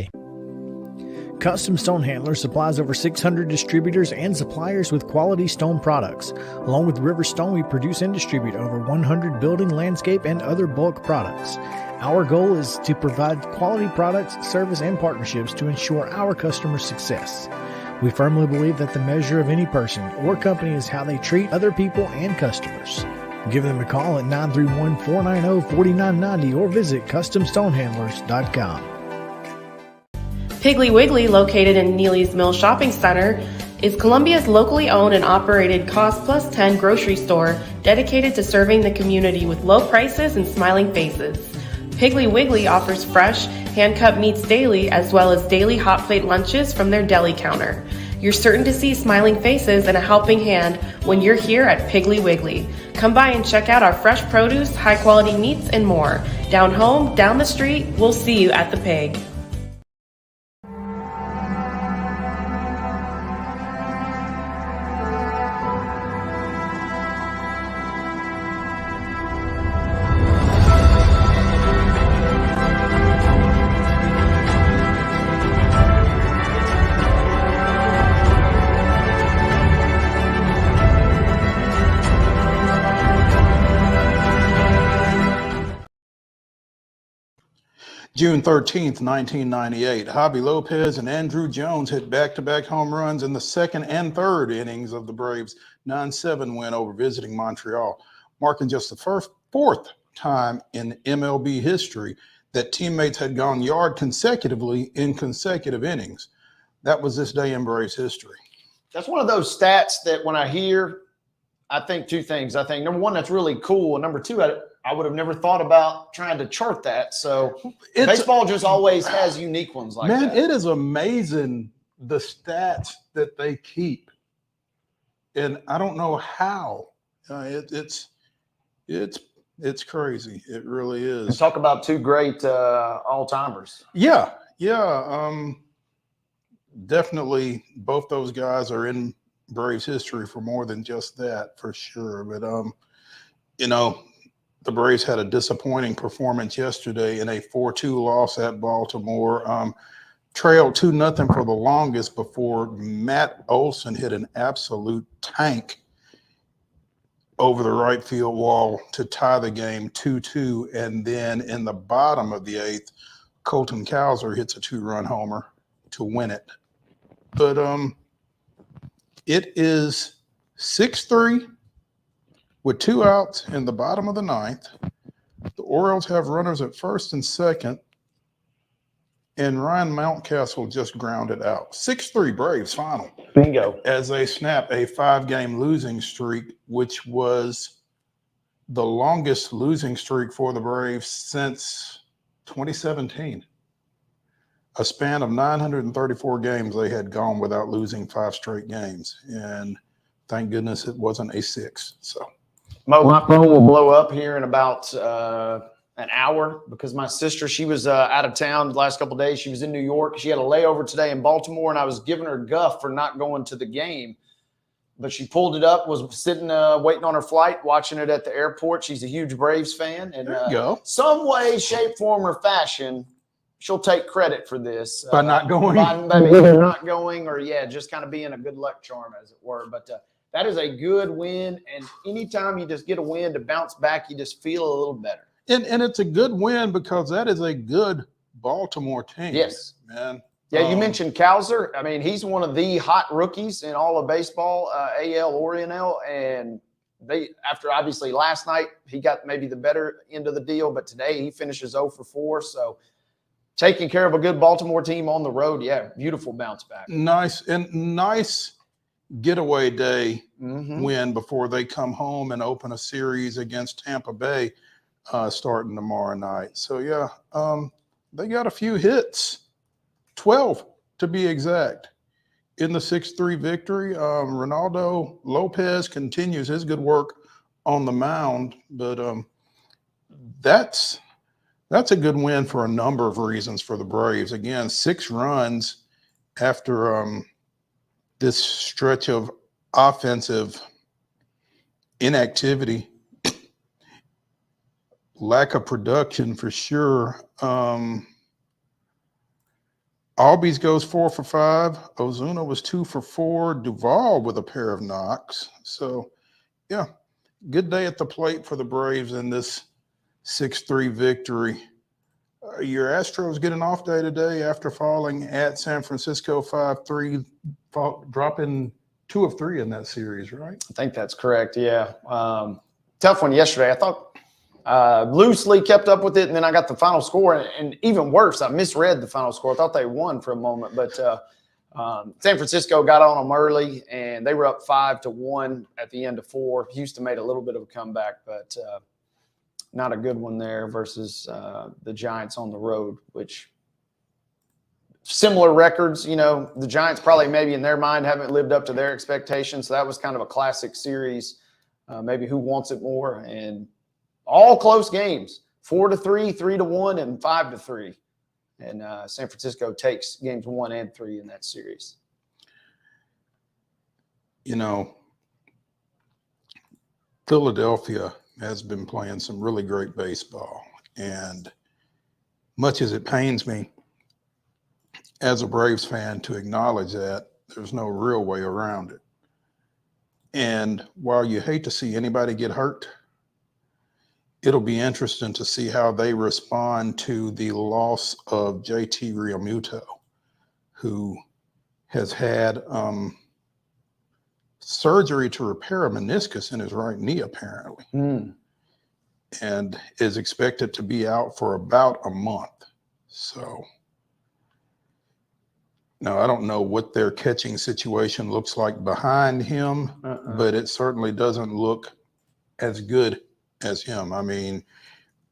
Custom Stone Handler supplies over 600 distributors and suppliers with quality stone products. Along with River Stone, we produce and distribute over 100 building, landscape, and other bulk products. Our goal is to provide quality products, service, and partnerships to ensure our customers' success. We firmly believe that the measure of any person or company is how they treat other people and customers. Give them a call at 931-490-4990 or visit CustomStonehandlers.com. Piggly Wiggly, located in Neely's Mill Shopping Center, is Columbia's locally owned and operated Cost Plus 10 grocery store dedicated to serving the community with low prices and smiling faces. Piggly Wiggly offers fresh, hand-cut meats daily as well as daily hot plate lunches from their deli counter. You're certain to see smiling faces and a helping hand when you're here at Piggly Wiggly. Come by and check out our fresh produce, high-quality meats, and more. Down home, down the street, we'll see you at the Pig. June 13th, 1998, Javi Lopez and Andrew Jones hit back-to-back home runs in the second and third innings of the Braves' 9-7 win over visiting Montreal, marking just the fourth time in MLB history that teammates had gone yard consecutively in consecutive innings. That was this day in Braves history. That's one of those stats that when I hear, I think two things. I think, number one, that's really cool. And number two, I would have never thought about trying to chart that. So baseball just always has unique ones like that. Man, it is amazing the stats that they keep. And I don't know how. It's crazy. It really is. And talk about two great all-timers. Yeah. Definitely both those guys are in Braves history for more than just that, for sure. But, the Braves had a disappointing performance yesterday in a 4-2 loss at Baltimore. Trailed 2-0 for the longest before Matt Olson hit an absolute tank over the right field wall to tie the game 2-2. And then in the bottom of the eighth, Colton Cowser hits a 2-run homer to win it. But it is 6-3. With 2 outs in the bottom of the ninth. The Orioles have runners at first and second, and Ryan Mountcastle just grounded out. 6-3 Braves final. Bingo. As they snap a 5-game losing streak, which was the longest losing streak for the Braves since 2017. A span of 934 games they had gone without losing 5 straight games, and thank goodness it wasn't a 6. So. Mo, my phone will blow up here in about an hour because my sister, she was out of town the last couple of days. She was in New York. She had a layover today in Baltimore, and I was giving her guff for not going to the game. but she pulled it up, was sitting waiting on her flight, watching it at the airport. She's a huge Braves fan. And There you go. some way, shape, form, or fashion, she'll take credit for this. By not going? By either not going or, just kind of being a good luck charm, as it were. But that is a good win. And anytime you just get a win to bounce back, you just feel a little better. And it's a good win because that is a good Baltimore team. Yes. Man. Yeah, you mentioned Cowser. I mean, he's one of the hot rookies in all of baseball, AL or NL. And they, after obviously last night, he got maybe the better end of the deal, but today he finishes 0 for 4. So taking care of a good Baltimore team on the road, beautiful bounce back. Nice Getaway day win before they come home and open a series against Tampa Bay starting tomorrow night. So, they got a few hits. 12 to be exact in the 6-3 victory. Ronaldo Lopez continues his good work on the mound, but that's a good win for a number of reasons for the Braves. Again, 6 runs after this stretch of offensive inactivity, lack of production for sure. Albies goes 4 for 5. Ozuna was 2 for 4. Duvall with a pair of knocks. So, good day at the plate for the Braves in this 6-3 victory. Your Astros get an off day today after falling at San Francisco 5-3, dropping 2 of 3 in that series, right? I think that's correct, tough one yesterday. I thought loosely kept up with it, and then I got the final score, and even worse, I misread the final score. I thought they won for a moment, but San Francisco got on them early, and they were up 5-1 at the end of 4. Houston made a little bit of a comeback, but not a good one there versus the Giants on the road, which similar records. The Giants probably maybe in their mind haven't lived up to their expectations, so that was kind of a classic series, maybe who wants it more, and all close games, 4-3, 3-1, and 5-3. And San Francisco takes games 1 and 3 in that series. Philadelphia has been playing some really great baseball. And much as it pains me as a Braves fan to acknowledge that, there's no real way around it. And while you hate to see anybody get hurt, it'll be interesting to see how they respond to the loss of JT Realmuto, who has had surgery to repair a meniscus in his right knee, apparently, and is expected to be out for about a month. So, now I don't know what their catching situation looks like behind him, but it certainly doesn't look as good as him. I mean,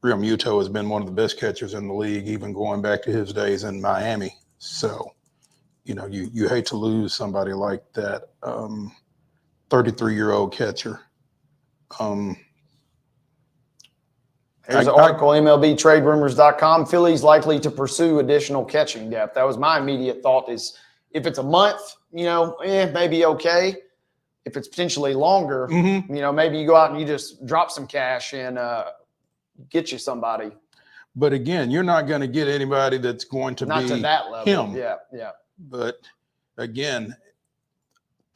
Realmuto has been one of the best catchers in the league, even going back to his days in Miami. So, you hate to lose somebody like that, 33-year-old catcher. Here's an article, MLBTradeRumors.com. Phillies likely to pursue additional catching depth. That was my immediate thought is if it's a month, maybe okay. If it's potentially longer, maybe you go out and you just drop some cash and get you somebody. But again, you're not going to get anybody that's going to not be to that level. him. Yeah. But again,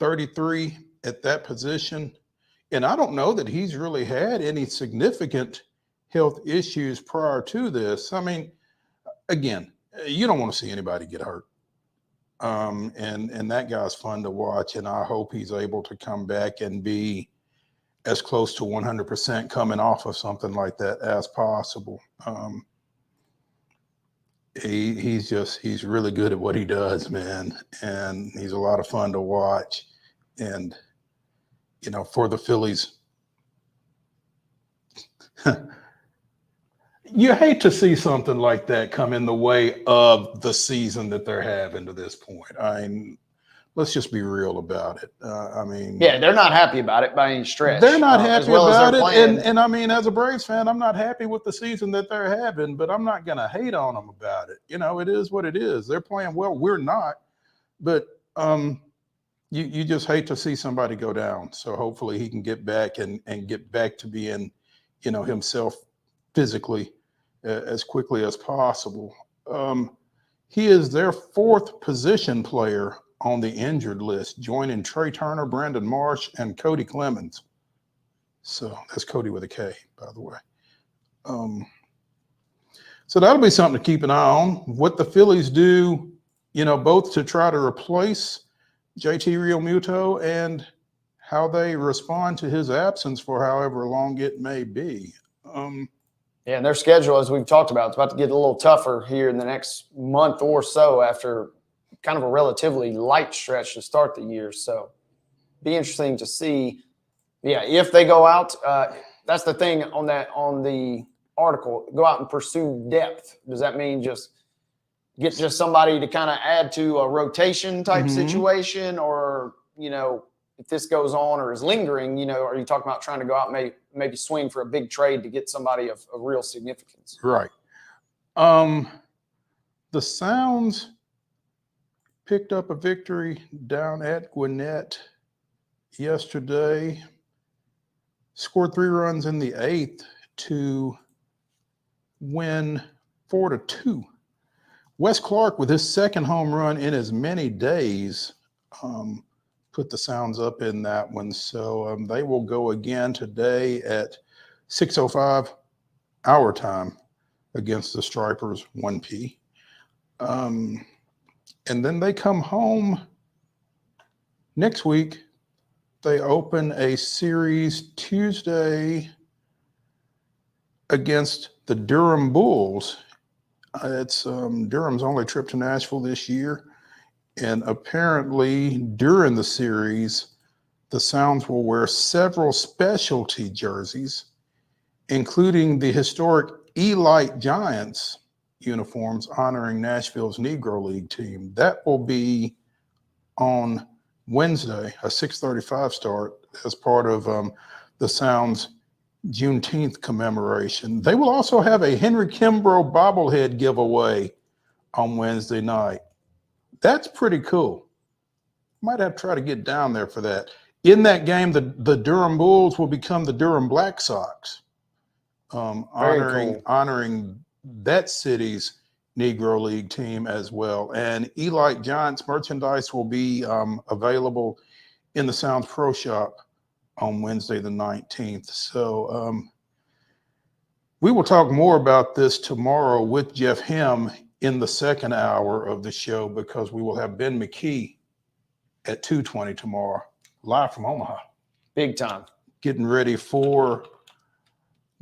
33 at that position. And I don't know that he's really had any significant health issues prior to this. I mean, again, you don't want to see anybody get hurt. And that guy's fun to watch, and I hope he's able to come back and be as close to 100% coming off of something like that as possible. He's really good at what he does, man, and he's a lot of fun to watch. And for the Phillies, you hate to see something like that come in the way of the season that they're having to this point. I mean, let's just be real about it. They're not happy about it by any stretch. They're not happy about it. Playing. And I mean, as a Braves fan, I'm not happy with the season that they're having, but I'm not going to hate on them about it. It is what it is. They're playing well. We're not. But you just hate to see somebody go down. So hopefully he can get back and get back to being, himself physically as quickly as possible. He is their 4th position player on the injured list, joining Trey Turner, Brandon Marsh, and Cody Clemens. So that's Cody with a K, by the way. So that'll be something to keep an eye on. What the Phillies do, both to try to replace JT Realmuto and how they respond to his absence for however long it may be. Yeah, and their schedule, as we've talked about, it's about to get a little tougher here in the next month or so after kind of a relatively light stretch to start the year. So be interesting to see, if they go out. That's the thing on the article, go out and pursue depth. Does that mean just get somebody to kind of add to a rotation type situation, or, if this goes on or is lingering, are you talking about trying to go out and maybe swing for a big trade to get somebody of real significance? Right. The Sounds picked up a victory down at Gwinnett yesterday, scored 3 runs in the 8th to win 4-2. Wes Clark, with his 2nd home run in as many days, put the Sounds up in that one. So they will go again today at 6:05 our time against the Stripers, 1P. And then they come home next week. They open a series Tuesday against the Durham Bulls. It's Durham's only trip to Nashville this year. And apparently during the series, the Sounds will wear several specialty jerseys, including the historic Elite Giants uniforms honoring Nashville's Negro League team. That will be on Wednesday, a 6:35 start, as part of the Sounds Juneteenth commemoration. They will also have a Henry Kimbrough bobblehead giveaway on Wednesday night. That's pretty cool. Might have to try to get down there for that. In that game, the Durham Bulls will become the Durham Black Sox, honoring that city's Negro League team as well. And Elite Giants merchandise will be available in the Sounds Pro Shop on Wednesday the 19th. So we will talk more about this tomorrow with Jeff Hem in the 2nd hour of the show, because we will have Ben McKee at 2:20 tomorrow, live from Omaha. Big time. Getting ready for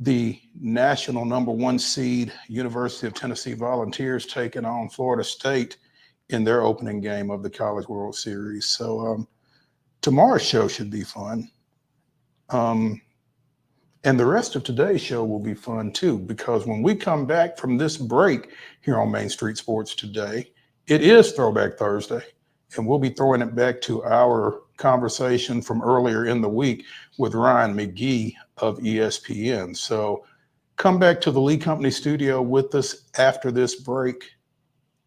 the national #1 seed University of Tennessee Volunteers taking on Florida State in their opening game of the College World Series. So tomorrow's show should be fun. And the rest of today's show will be fun too, because when we come back from this break here on Main Street Sports Today, it is Throwback Thursday, and we'll be throwing it back to our conversation from earlier in the week with Ryan McGee of ESPN. So come back to the Lee Company studio with us after this break,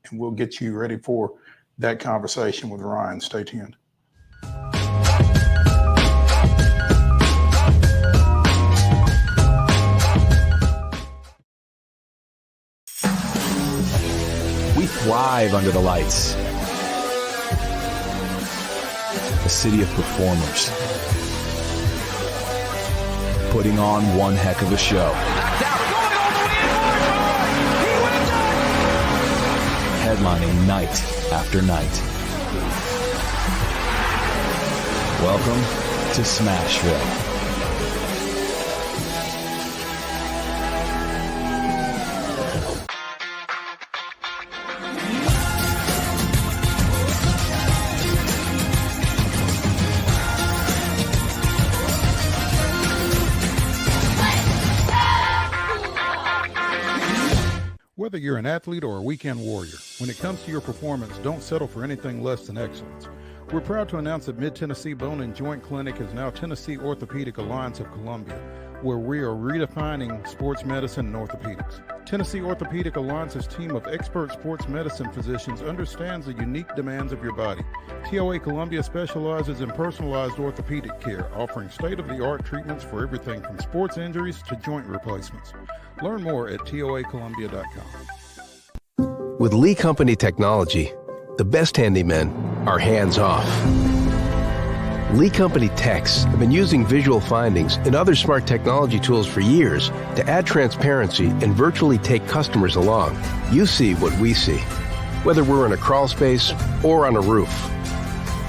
and we'll get you ready for that conversation with Ryan. Stay tuned. We thrive under the lights. A city of performers, putting on one heck of a show. Headlining night after night. Welcome to Smashville. Whether you're an athlete or a weekend warrior, when it comes to your performance, don't settle for anything less than excellence. We're proud to announce that Mid-Tennessee Bone and Joint Clinic is now Tennessee Orthopedic Alliance of Columbia, where we are redefining sports medicine and orthopedics. Tennessee Orthopedic Alliance's team of expert sports medicine physicians understands the unique demands of your body. TOA Columbia specializes in personalized orthopedic care, offering state-of-the-art treatments for everything from sports injuries to joint replacements. Learn more at toacolumbia.com. With Lee Company technology, the best handymen are hands-off. Lee Company techs have been using visual findings and other smart technology tools for years to add transparency and virtually take customers along. You see what we see, whether we're in a crawl space or on a roof.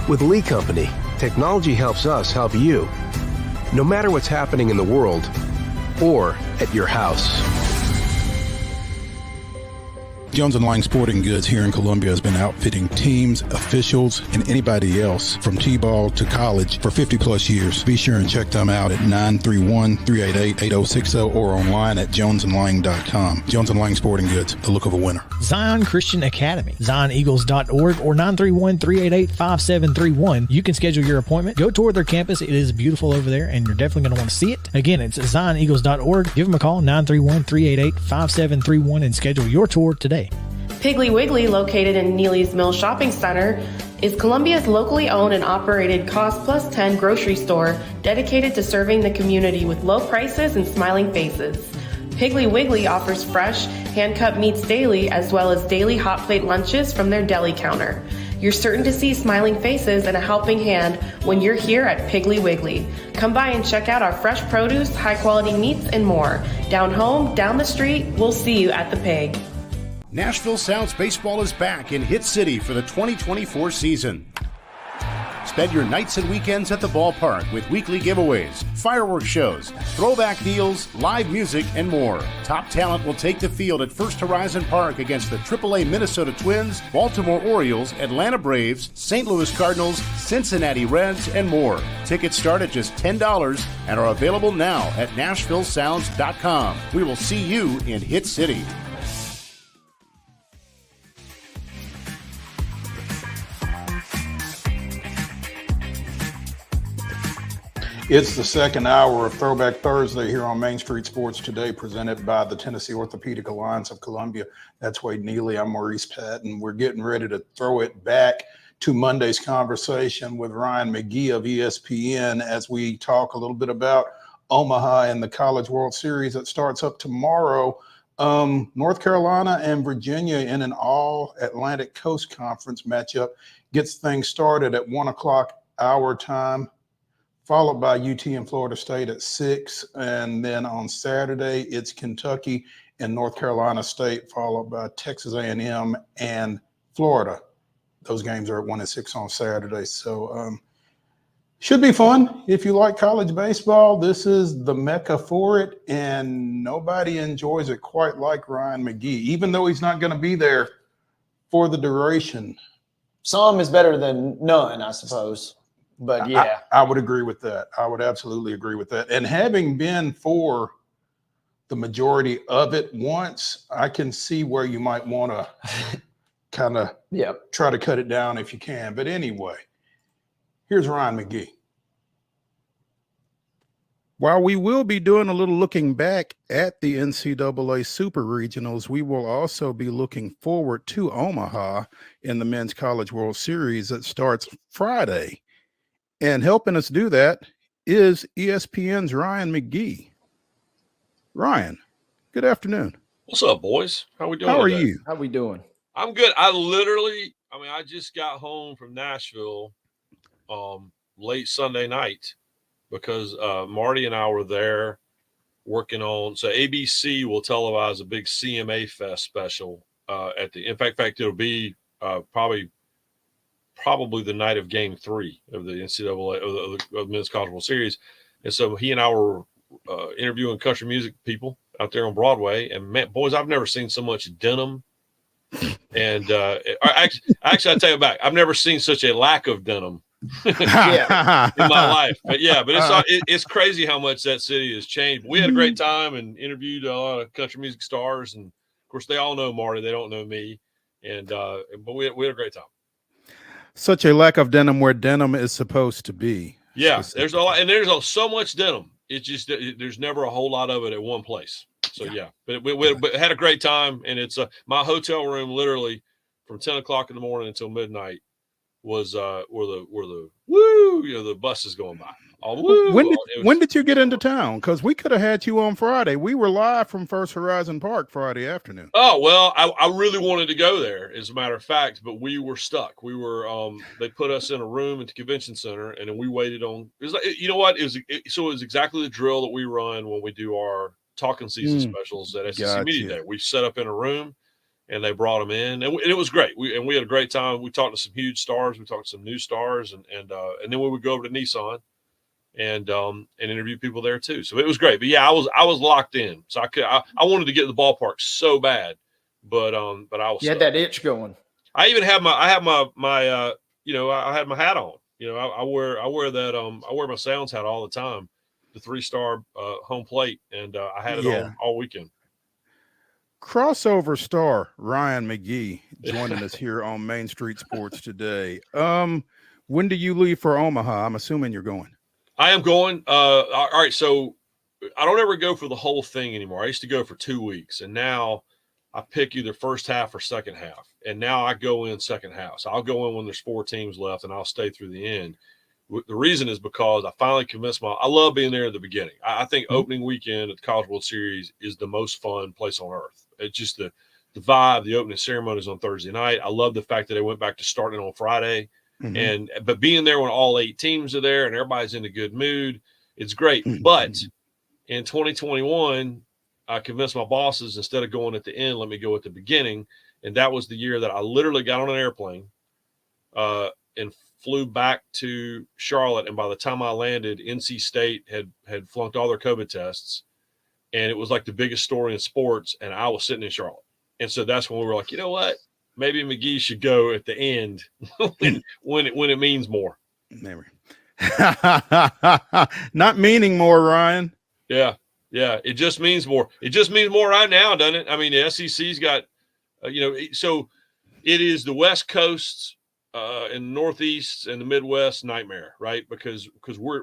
With Lee Company, technology helps us help you, no matter what's happening in the world or at your house. Jones & Lang Sporting Goods here in Columbia has been outfitting teams, officials, and anybody else from T-ball to college for 50-plus years. Be sure and check them out at 931-388-8060 or online at jonesandlang.com. Jones & Lang Sporting Goods, the look of a winner. Zion Christian Academy, zioneagles.org or 931-388-5731. You can schedule your appointment. Go tour their campus. It is beautiful over there, and you're definitely going to want to see it. Again, it's zioneagles.org. Give them a call, 931-388-5731, and schedule your tour today. Piggly Wiggly, located in Neely's Mill Shopping Center, is Columbia's locally owned and operated Cost Plus 10 grocery store dedicated to serving the community with low prices and smiling faces. Piggly Wiggly offers fresh, hand-cut meats daily as well as daily hot plate lunches from their deli counter. You're certain to see smiling faces and a helping hand when you're here at Piggly Wiggly. Come by and check out our fresh produce, high-quality meats, and more. Down home, down the street, we'll see you at the Pig. Nashville Sounds Baseball is back in Hit City for the 2024 season. Spend your nights and weekends at the ballpark with weekly giveaways, fireworks shows, throwback deals, live music, and more. Top talent will take the field at First Horizon Park against the AAA Minnesota Twins, Baltimore Orioles, Atlanta Braves, St. Louis Cardinals, Cincinnati Reds, and more. Tickets start at just $10 and are available now at NashvilleSounds.com. We will see you in Hit City. It's the second hour of Throwback Thursday here on Main Street Sports Today, presented by the Tennessee Orthopedic Alliance of Columbia. That's Wade Neely. I'm Maurice Patton. We're getting ready to throw it back to Monday's conversation with Ryan McGee of ESPN as we talk a little bit about Omaha and the College World Series that starts up tomorrow. North Carolina and Virginia in an all-Atlantic Coast Conference matchup gets things started at 1 o'clock our time, followed by UT and Florida State at 6. And then on Saturday, it's Kentucky and North Carolina State, followed by Texas A&M and Florida. Those games are at 1 and 6 on Saturday. So should be fun. If you like college baseball, this is the mecca for it. And nobody enjoys it quite like Ryan McGee, even though he's not going to be there for the duration. Some is better than none, I suppose. But yeah, I would agree with that. I would absolutely agree with that. And having been for the majority of it once, I can see where you might want to kind of try to cut it down if you can. But anyway, here's Ryan McGee. While we will be doing a little looking back at the NCAA Super Regionals, we will also be looking forward to Omaha in the Men's College World Series that starts Friday. And helping us do that is ESPN's Ryan McGee. Ryan, good afternoon. What's up, boys? How we doing? How are today? you? How we doing? I'm good. I just got home from Nashville late Sunday night because Marty and I were there working on. So ABC will televise a big CMA Fest special in fact, it'll be probably the night of Game 3 of the NCAA of the Men's College World Series. And so he and I were interviewing country music people out there on Broadway. And man, boys, I've never seen so much denim. And actually, I tell you back, I've never seen such a lack of denim in my life. But it's crazy how much that city has changed. We had a great time and interviewed a lot of country music stars. And of course, they all know Marty. They don't know me. But we had a great time. Such a lack of denim where denim is supposed to be. Yeah, there's a lot, and there's so much denim. it's just there's never a whole lot of it at one place. So yeah, but we had a great time, and it's my hotel room literally from 10 o'clock in the morning until midnight was where the woo, the buses going by. Oh, woo. When did you get into town? Because we could have had you on Friday. We were live from First Horizon Park Friday afternoon. Oh, well, I really wanted to go there, as a matter of fact, but we were stuck. We were they put us in a room at the convention center, and then we waited on. It was like, you know what? It was exactly the drill that we run when we do our talking season specials at SEC Media Day. We set up in a room, and they brought them in, and it was great. We had a great time. We talked to some huge stars. We talked to some new stars, and then we would go over to Nissan and interview people there too. So it was great. But yeah, I was locked in. So I wanted to get to the ballpark so bad, but I was. You had that itch going. I even had I had my hat on. I wear that I wear my Sounds hat all the time, the 3-star home plate, and I had it on all weekend. Crossover star Ryan McGee joining us here on Main Street Sports today. When do you leave for Omaha? I'm assuming you're going. I am going. All right. So I don't ever go for the whole thing anymore. I used to go for 2 weeks, and now I pick either first half or second half. And now I go in second half. So I'll go in when there's 4 teams left, and I'll stay through the end. The reason is because I finally convinced I love being there at the beginning. I think opening weekend at the College World Series is the most fun place on earth. It's just the vibe, the opening ceremony is on Thursday night. I love the fact that they went back to starting on Friday. But being there when all 8 teams are there and everybody's in a good mood, it's great. But in 2021, I convinced my bosses, instead of going at the end, let me go at the beginning. And that was the year that I literally got on an airplane and flew back to Charlotte. And by the time I landed, NC State had flunked all their COVID tests. And it was like the biggest story in sports. And I was sitting in Charlotte. And so that's when we were like, you know what? Maybe McGee should go at the end when it means more. Never. Not meaning more, Ryan. Yeah. It just means more. It just means more right now, doesn't it? I mean, the SEC's got, so it is the West Coast and the Northeast and the Midwest nightmare, right? Because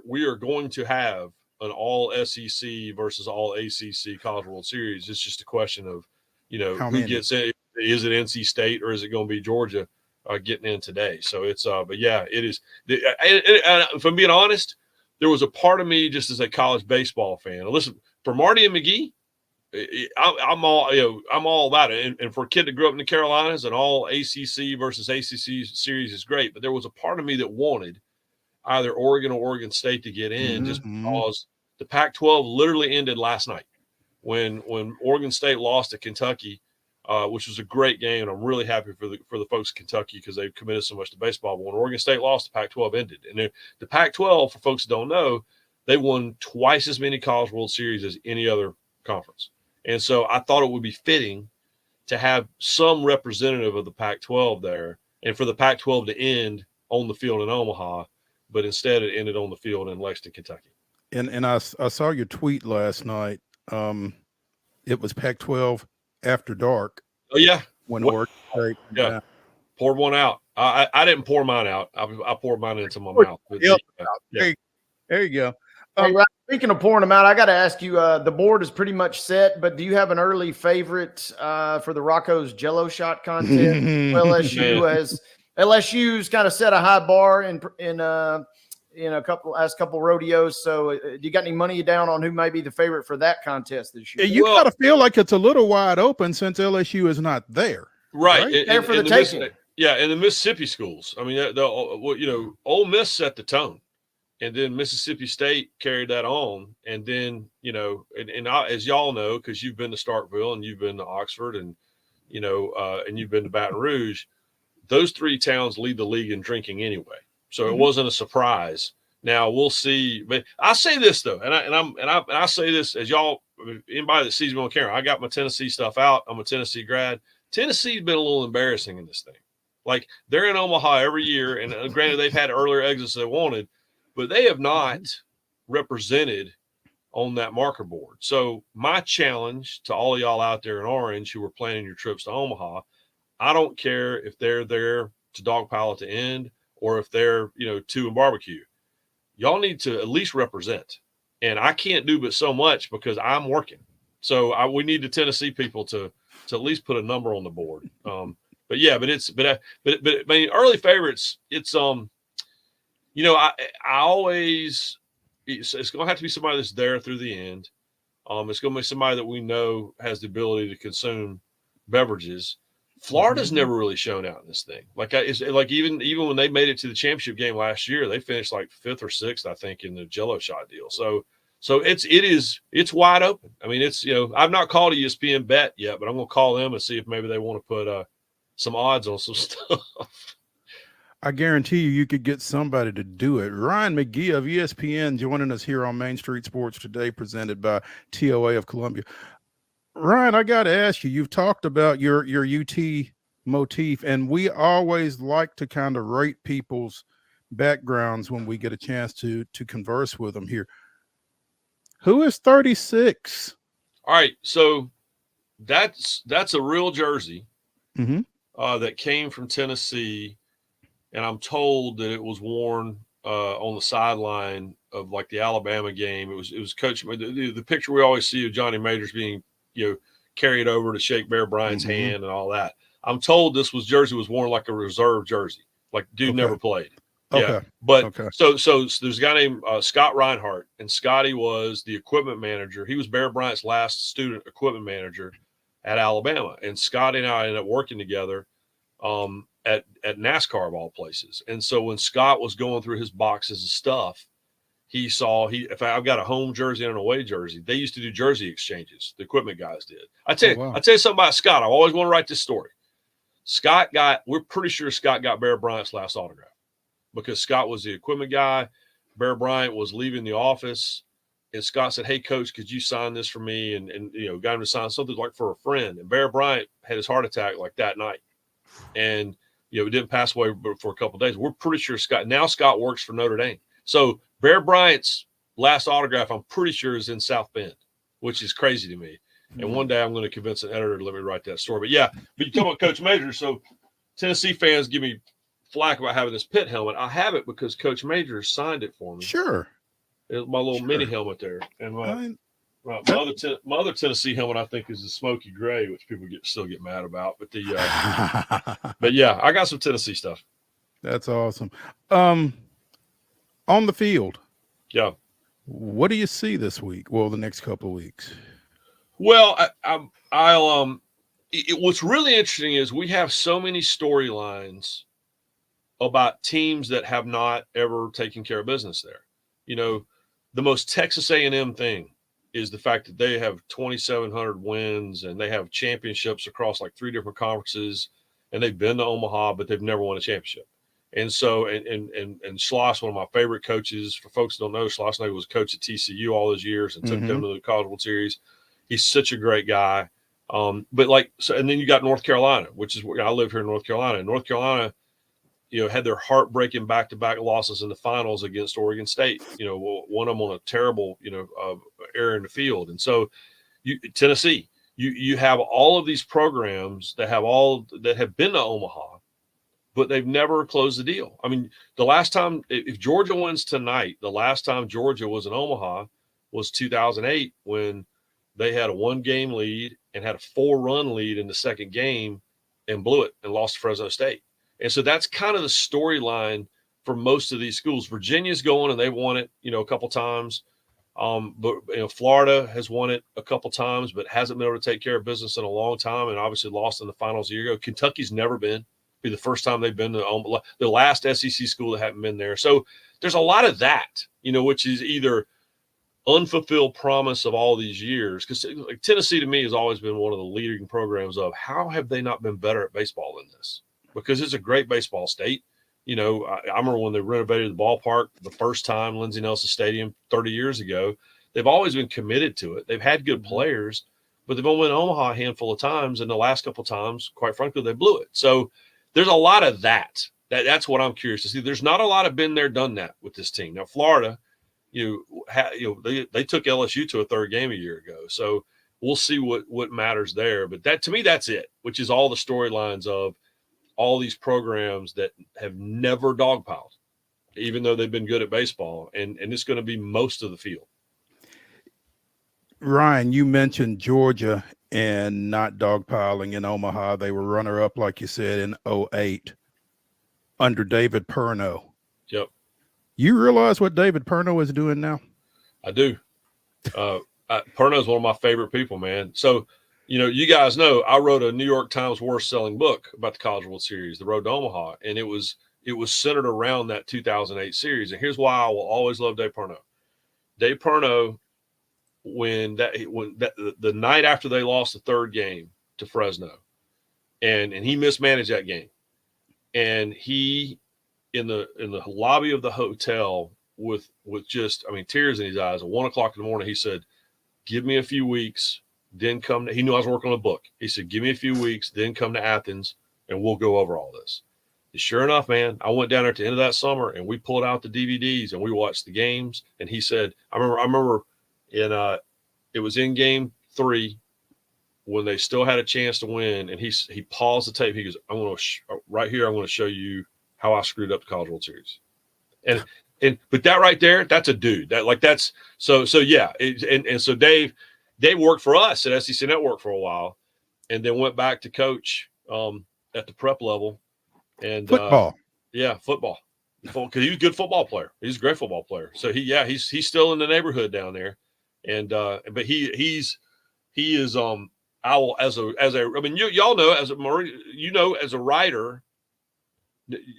we are going to have an all SEC versus all ACC College World Series. It's just a question of, who gets in. Is it NC State or is it going to be Georgia getting in today? So it's, but yeah, it is. If I'm being honest, there was a part of me just as a college baseball fan. Listen, for Marty and McGee, I'm all about it. And for a kid that grew up in the Carolinas, and all ACC versus ACC series is great. But there was a part of me that wanted either Oregon or Oregon State to get in, just because the Pac-12 literally ended last night when Oregon State lost to Kentucky. Which was a great game, and I'm really happy for the folks in Kentucky because they've committed so much to baseball. But when Oregon State lost, the Pac-12 ended. And the Pac-12, for folks that don't know, they won twice as many College World Series as any other conference. And so I thought it would be fitting to have some representative of the Pac-12 there, and for the Pac-12 to end on the field in Omaha, but instead it ended on the field in Lexington, Kentucky. And I saw your tweet last night. It was Pac-12 after dark. Oh yeah, when Oregon State poured one out. I didn't pour mine out. I poured mine into my mouth. But, there you go. Hey, Ryan, speaking of pouring them out, I got to ask you. The board is pretty much set, but do you have an early favorite for the Rocco's Jello shot contest? LSU's kind of set a high bar in a couple rodeos. So do you got any money down on who may be the favorite for that contest this year? You got to feel like it's a little wide open since LSU is not there. Right. There for the taking. And the Mississippi schools. I mean, Ole Miss set the tone, and then Mississippi State carried that on. And then, as y'all know, because you've been to Starkville and you've been to Oxford and you've been to Baton Rouge, those 3 towns lead the league in drinking anyway. So it wasn't a surprise. Now we'll see. But I say this though, and I say this as y'all, anybody that sees me on camera, I got my Tennessee stuff out. I'm a Tennessee grad. Tennessee's been a little embarrassing in this thing. Like, they're in Omaha every year, and granted they've had earlier exits they wanted, but they have not represented on that marker board. So my challenge to all of y'all out there in Orange who are planning your trips to Omaha, I don't care if they're there to dogpile at the end, or if they're, 2 and barbecue, y'all need to at least represent. and I can't do but so much because I'm working. So we need the Tennessee people to at least put a number on the board. But I mean, early favorites. It's I always it's going to have to be somebody that's there through the end. It's going to be somebody that we know has the ability to consume beverages. Florida's never really shown out in this thing. Even when they made it to the championship game last year, they finished like 5th or 6th, I think, in the Jello shot deal. So it's wide open. I mean, I've not called ESPN bet yet, but I'm going to call them and see if maybe they want to put some odds on some stuff. I guarantee you could get somebody to do it. Ryan McGee of ESPN joining us here on Main Street Sports today, presented by TOA of Columbia. Ryan, I got to ask you, you've talked about your UT motif, and we always like to kind of rate people's backgrounds when we get a chance to converse with them here. Who is 36? All right, so that's a real jersey that came from Tennessee, and I'm told that it was worn on the sideline of like the Alabama game. It was Coach. The picture we always see of Johnny Majors being carried over to shake Bear Bryant's hand and all that. I'm told this jersey was worn like a reserve jersey, like dude never played. Yeah, but so there's a guy named Scott Reinhardt, and Scotty was the equipment manager. He was Bear Bryant's last student equipment manager at Alabama, and Scotty and I ended up working together at NASCAR of all places. And so when Scott was going through his boxes of stuff, he saw if I've got a home jersey and an away jersey, they used to do jersey exchanges. The equipment guys did. I tell you something about Scott. I always want to write this story. We're pretty sure Scott got Bear Bryant's last autograph because Scott was the equipment guy. Bear Bryant was leaving the office, and Scott said, "Hey, Coach, could you sign this for me?" And got him to sign something like for a friend. And Bear Bryant had his heart attack like that night, and it didn't pass away for a couple of days. We're pretty sure Scott works for Notre Dame. So Bear Bryant's last autograph, I'm pretty sure, is in South Bend, which is crazy to me. And one day I'm going to convince an editor to let me write that story. But but you talk about Coach Majors. So Tennessee fans give me flack about having this Pitt helmet. I have it because Coach Majors signed it for me. Sure. It's my little mini helmet there. And my other Tennessee helmet, I think, is the smoky gray, which people still get mad about. But I got some Tennessee stuff. That's awesome. On the field. Yeah. What do you see this week? Well, the next couple of weeks. Well, what's really interesting is we have so many storylines about teams that have not ever taken care of business there. The most Texas A&M thing is the fact that they have 2,700 wins and they have championships across like 3 different conferences, and they've been to Omaha, but they've never won a championship. And so, and Schloss, one of my favorite coaches, for folks who don't know, Schloss was a coach at TCU all those years and took them to the College World Series. He's such a great guy. And then you got North Carolina, which is where I live here in North Carolina. And North Carolina, had their heartbreaking back-to-back losses in the finals against Oregon State. One of them on a terrible, error in the field. And so, Tennessee, you have all of these programs that have been to Omaha, but they've never closed the deal. I mean, the last time, if Georgia wins tonight, the last time Georgia was in Omaha was 2008 when they had a 1-game lead and had a 4-run lead in the second game and blew it and lost to Fresno State. And so that's kind of the storyline for most of these schools. Virginia's going and they've won it, a couple times. But Florida has won it a couple times, but hasn't been able to take care of business in a long time, and obviously lost in the finals a year ago. Kentucky's never been. Be the first time they've been to the last SEC school that haven't been there. So there's a lot of that, which is either unfulfilled promise of all these years. Because Tennessee to me has always been one of the leading programs of how have they not been better at baseball than this? Because it's a great baseball state. I remember when they renovated the ballpark the first time, Lindsey Nelson Stadium 30 years ago. They've always been committed to it. They've had good players, but they've only been in Omaha a handful of times. And the last couple of times, quite frankly, they blew it. So there's a lot of that. That's what I'm curious to see. There's not a lot of been there, done that with this team. Now, Florida, they took LSU to a 3rd game a year ago. So we'll see what matters there. But that, to me, that's it, which is all the storylines of all these programs that have never dogpiled, even though they've been good at baseball. And it's going to be most of the field. Ryan, you mentioned Georgia and not dogpiling in Omaha. They were runner-up, like you said, in 2008 under David Perno. Yep. You realize what David Perno is doing now? I do. Perno is one of my favorite people, man. So, you guys know I wrote a New York Times worst-selling book about the College World Series, The Road to Omaha, and it was centered around that 2008 series. And here's why I will always love Dave Perno. Dave Perno, the night after they lost the third game to Fresno, and he mismanaged that game, and he in the lobby of the hotel with just tears in his eyes at 1 o'clock in the morning, he said, "Give me a few weeks, then come." He knew I was working on a book. He said, "Give me a few weeks, then come to Athens, and we'll go over all this." And sure enough, man, I went down there at the end of that summer, and we pulled out the DVDs and we watched the games. And he said, I remember it was in game 3 when they still had a chance to win, and he paused the tape. He goes, "I'm going to right here. I'm going to show you how I screwed up the College World Series." But that right there, that's a dude. That's so yeah. So Dave worked for us at SEC Network for a while, and then went back to coach at the prep level and football. Football. Because he was a good football player. He's a great football player. So he's still in the neighborhood down there, and but he is y'all know as a writer,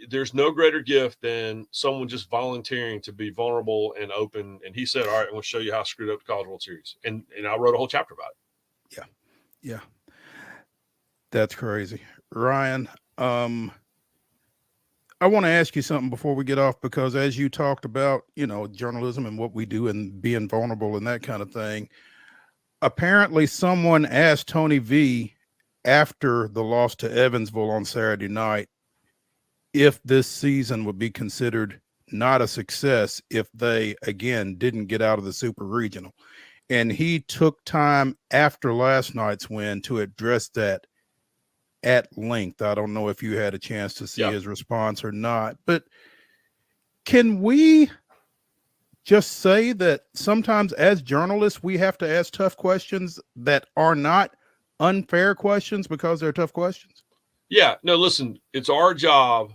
there's no greater gift than someone just volunteering to be vulnerable and open. And he said, "All right, I'm going to show you how I screwed up the College World Series." And I wrote a whole chapter about it. Yeah. That's crazy. Ryan, I want to ask you something before we get off, because as you talked about, journalism and what we do and being vulnerable and that kind of thing, apparently someone asked Tony V after the loss to Evansville on Saturday night if this season would be considered not a success if they, again, didn't get out of the Super Regional. And he took time after last night's win to address that at length. I don't know if you had a chance to see his response or not, but can we just say that sometimes as journalists, we have to ask tough questions that are not unfair questions because they're tough questions? Yeah, no, listen, it's our job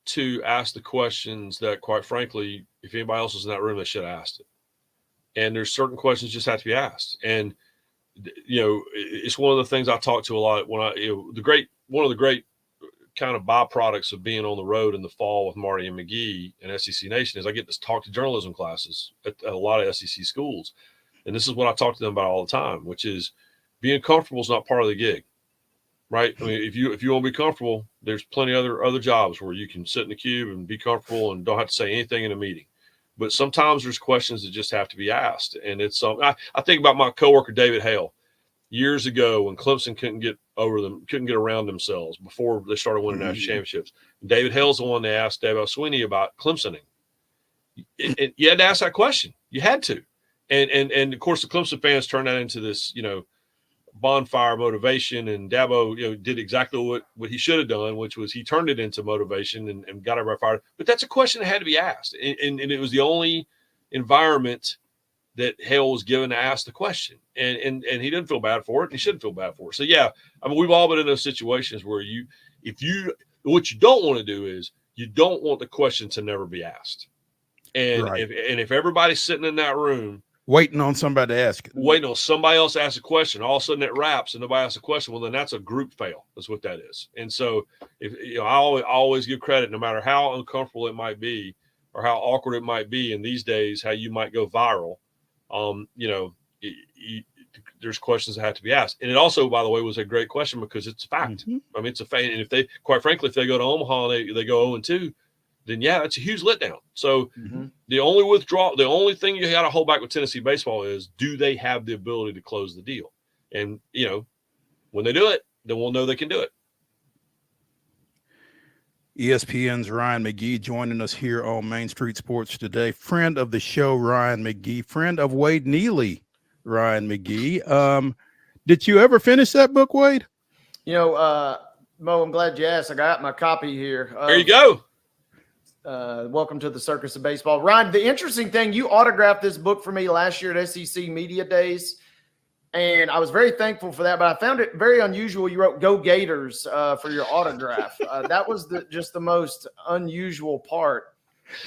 to ask the questions that, quite frankly, if anybody else was in that room, they should have asked it. And there's certain questions just have to be asked. And, it's one of the things I talk to a lot when one of the great kind of byproducts of being on the road in the fall with Marty and McGee and SEC Nation is I get to talk to journalism classes at a lot of SEC schools. And this is what I talk to them about all the time, which is being comfortable is not part of the gig. Right. I mean, if you want to be comfortable, there's plenty of other jobs where you can sit in the cube and be comfortable and don't have to say anything in a meeting. But sometimes there's questions that just have to be asked. And it's I think about my coworker, David Hale, years ago when Clemson couldn't get around themselves before they started winning national championships. David Hale's the one they asked Dave Sweeney about Clemsoning. You had to ask that question. You had to. And of course, the Clemson fans turned that into this, bonfire motivation, and Dabo did exactly what he should have done, which was he turned it into motivation and got everybody fired. But that's a question that had to be asked, and it was the only environment that Hale was given to ask the question, and he didn't feel bad for it, and he shouldn't feel bad for it. So yeah, I mean, we've all been in those situations where what you don't want to do is you don't want the question to never be asked, and right. if everybody's sitting in that room waiting on somebody to ask it. Waiting on somebody else to ask a question. All of a sudden it wraps and nobody asks a question. Well, then that's a group fail. That's what that is. And so I always give credit, no matter how uncomfortable it might be or how awkward it might be in these days, how you might go viral. There's questions that have to be asked. And it also, by the way, was a great question because it's a fact. Mm-hmm. I mean, it's a fact. And if they, quite frankly, if they go to Omaha and they go 0-2, then yeah, it's a huge letdown. So the only thing you got to hold back with Tennessee baseball is, do they have the ability to close the deal? And, when they do it, then we'll know they can do it. ESPN's Ryan McGee joining us here on Main Street Sports today. Friend of the show, Ryan McGee. Friend of Wade Neely, Ryan McGee. Did you ever finish that book, Wade? Mo, I'm glad you asked. I got my copy here. There you go. Welcome to the Circus of Baseball. Ryan, the interesting thing, you autographed this book for me last year at SEC Media Days, and I was very thankful for that, but I found it very unusual. You wrote "Go Gators" for your autograph. That was just the most unusual part,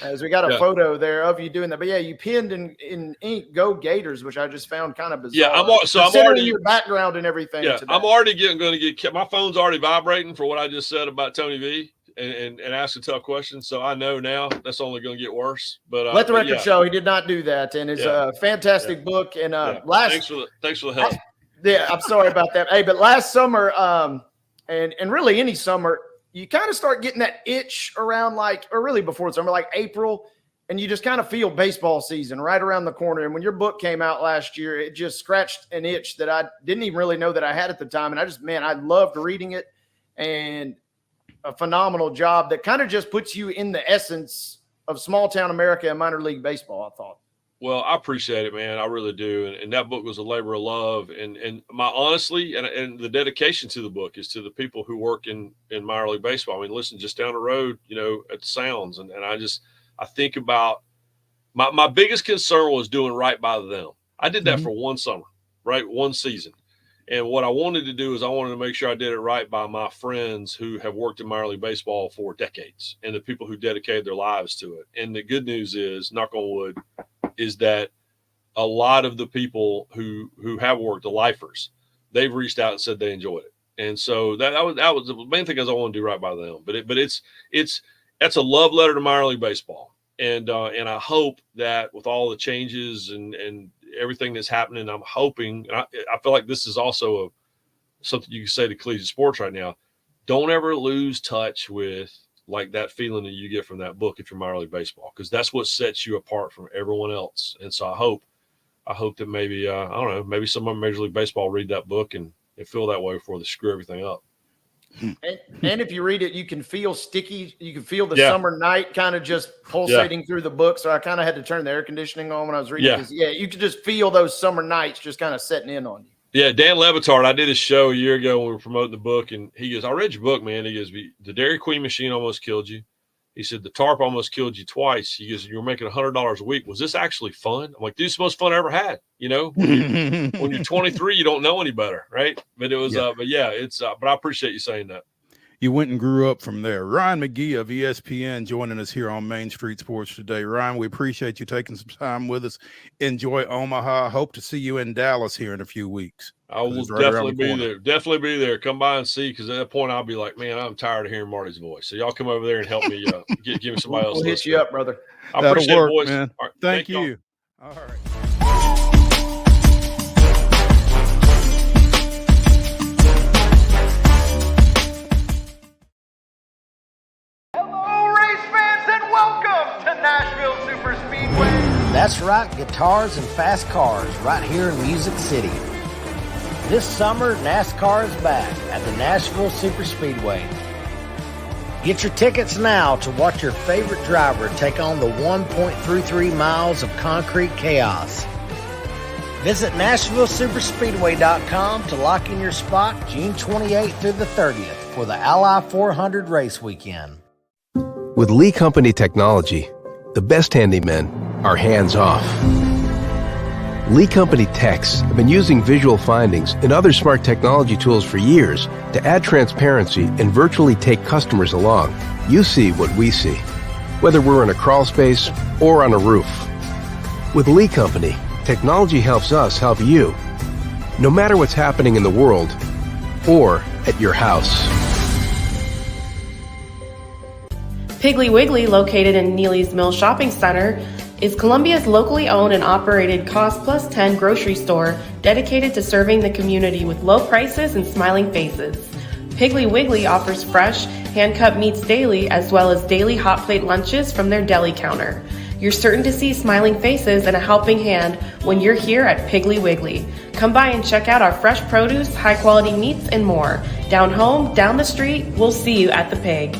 as we got a photo there of you doing that. But yeah, you pinned in ink "Go Gators," which I just found kind of bizarre. Yeah, I'm already your background and everything. Yeah, today. I'm already going to get my phone's already vibrating for what I just said about Tony V. And asking tough questions, so I know now that's only going to get worse. But let the record show he did not do that, and it's a fantastic book. And thanks for the help. I'm sorry about that. Hey, but last summer, and really any summer, you kind of start getting that itch around or really before summer, like April, and you just kind of feel baseball season right around the corner. And when your book came out last year, it just scratched an itch that I didn't even really know that I had at the time. And I loved reading it, and a phenomenal job that kind of just puts you in the essence of small town America and minor league baseball, I thought. Well, I appreciate it, man. I really do. And that book was a labor of love. And my honestly, and the dedication to the book is to the people who work in minor league baseball. I mean, listen, just down the road, at the Sounds. And I think about my biggest concern was doing right by them. I did that for one summer, right? One season. And what I wanted to do is I wanted to make sure I did it right by my friends who have worked in minor league baseball for decades and the people who dedicated their lives to it. And the good news is, knock on wood, is that a lot of the people who have worked, the lifers, they've reached out and said they enjoyed it. And so that was the main thing is I want to do right by them. But that's a love letter to minor league baseball. And I hope that with all the changes and everything that's happening, I'm hoping, and I feel like this is also something you can say to collegiate sports right now. Don't ever lose touch with like that feeling that you get from that book if you're minor league baseball, because that's what sets you apart from everyone else. And so I hope that maybe, I don't know, maybe someone in Major League Baseball read that book and feel that way before they screw everything up. And if you read it, you can feel sticky. You can feel the summer night kind of just pulsating through the book. So I kind of had to turn the air conditioning on when I was reading this. Yeah, you could just feel those summer nights just kind of setting in on you. Yeah, Dan Levitard, I did a show a year ago when we were promoting the book, and he goes, I read your book, man. He goes, the Dairy Queen machine almost killed you. He said, the tarp almost killed you twice. He goes, you were making $100 a week. Was this actually fun? I'm like, dude, it's the most fun I ever had. When you're 23, you don't know any better, right? But it was, but I appreciate you saying that. You went and grew up from there. Ryan McGee of ESPN joining us here on Main Street Sports today. Ryan, we appreciate you taking some time with us. Enjoy Omaha. Hope to see you in Dallas here in a few weeks. I will definitely be there. Definitely be there. Come by and see, because at that point I'll be like, man, I'm tired of hearing Marty's voice. So y'all come over there and help me give me somebody else. We'll hit you up, brother. I appreciate it, boys. Man. All right, thank you. All right. Welcome to Nashville Super Speedway. That's right, guitars and fast cars right here in Music City. This summer, NASCAR is back at the Nashville Super Speedway. Get your tickets now to watch your favorite driver take on the 1.33 miles of concrete chaos. Visit NashvilleSuperspeedway.com to lock in your spot June 28th through the 30th for the Ally 400 race weekend. With Lee Company technology, the best handymen are hands-off. Lee Company techs have been using visual findings and other smart technology tools for years to add transparency and virtually take customers along. You see what we see, whether we're in a crawl space or on a roof. With Lee Company, technology helps us help you, no matter what's happening in the world or at your house. Piggly Wiggly, located in Neely's Mill Shopping Center, is Columbia's locally owned and operated Cost Plus 10 grocery store dedicated to serving the community with low prices and smiling faces. Piggly Wiggly offers fresh, hand-cut meats daily, as well as daily hot plate lunches from their deli counter. You're certain to see smiling faces and a helping hand when you're here at Piggly Wiggly. Come by and check out our fresh produce, high-quality meats, and more. Down home, down the street, we'll see you at the Pig.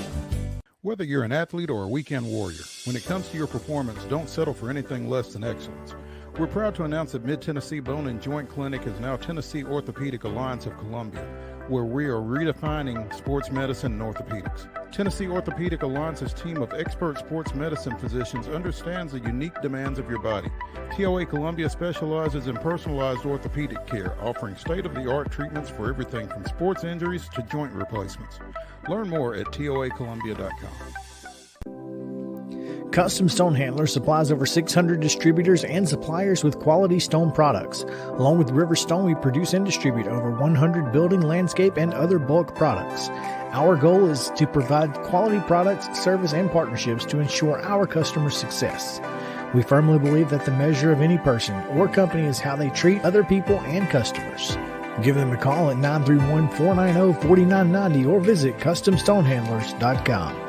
Whether you're an athlete or a weekend warrior, when it comes to your performance, don't settle for anything less than excellence. We're proud to announce that Mid-Tennessee Bone and Joint Clinic is now Tennessee Orthopedic Alliance of Columbia, where we are redefining sports medicine and orthopedics. Tennessee Orthopedic Alliance's team of expert sports medicine physicians understands the unique demands of your body. TOA Columbia specializes in personalized orthopedic care, offering state-of-the-art treatments for everything from sports injuries to joint replacements. Learn more at toacolumbia.com. Custom Stone Handler supplies over 600 distributors and suppliers with quality stone products. Along with River Stone, we produce and distribute over 100 building, landscape, and other bulk products. Our goal is to provide quality products, service, and partnerships to ensure our customers' success. We firmly believe that the measure of any person or company is how they treat other people and customers. Give them a call at 931-490-4990 or visit CustomStonehandlers.com.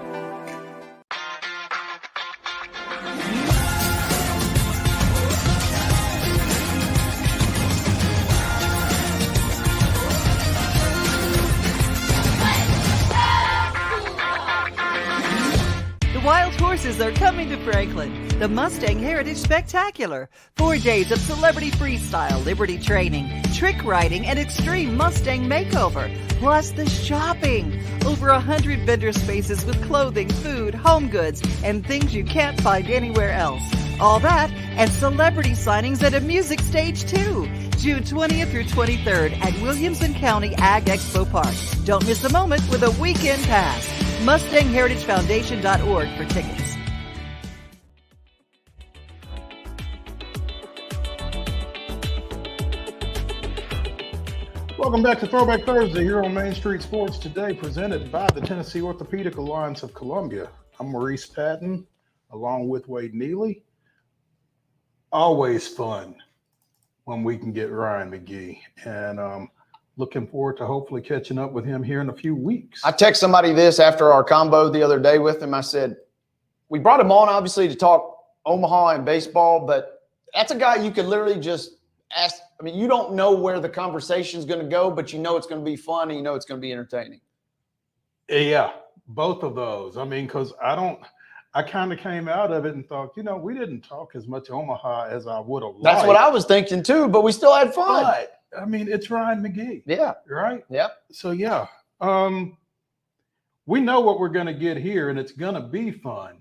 Wild horses are coming to Franklin. The Mustang Heritage Spectacular. 4 days of celebrity freestyle, liberty training, trick riding, and extreme Mustang makeover. Plus the shopping. Over 100 vendor spaces with clothing, food, home goods, and things you can't find anywhere else. All that and celebrity signings at a music stage too. June 20th through 23rd at Williamson County Ag Expo Park. Don't miss a moment with a weekend pass. MustangHeritageFoundation.org for tickets. Welcome back to Throwback Thursday here on Main Street Sports Today, presented by the Tennessee Orthopedic Alliance of Columbia. I'm Maurice Patton, along with Wade Neely. Always fun when we can get Ryan McGee, and looking forward to hopefully catching up with him here in a few weeks. I text somebody this after our combo the other day with him. I said, we brought him on obviously to talk Omaha and baseball, but that's a guy you could literally just ask. I mean, you don't know where the conversation is going to go, but you know it's going to be fun and you know it's going to be entertaining. Yeah, both of those. I mean, because I kind of came out of it and thought, we didn't talk as much Omaha as I would have liked. That's what I was thinking too, but we still had fun. But, I mean, it's Ryan McGee. Yeah. Right? Yep. So, yeah, we know what we're going to get here, and it's going to be fun.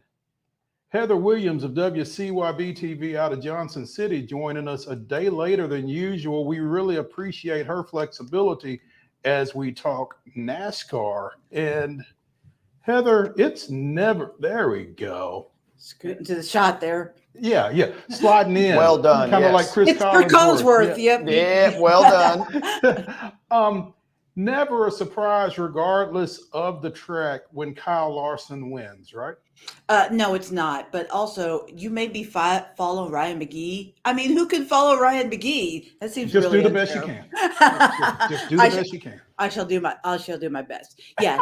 Heather Williams of WCYB-TV out of Johnson City joining us a day later than usual. We really appreciate her flexibility as we talk NASCAR. And Heather, it's never – there we go. Scooting to the shot there. Yeah. Sliding in. Well done. Kind of like Chris Collinsworth. Yeah. Yep. Yeah, well done. Never a surprise regardless of the track when Kyle Larson wins, right? No, it's not. But also, you may be following Ryan McGee. I mean, who can follow Ryan McGee? That seems just really do the best you can. Just do the best you can. I shall do my best. Yeah,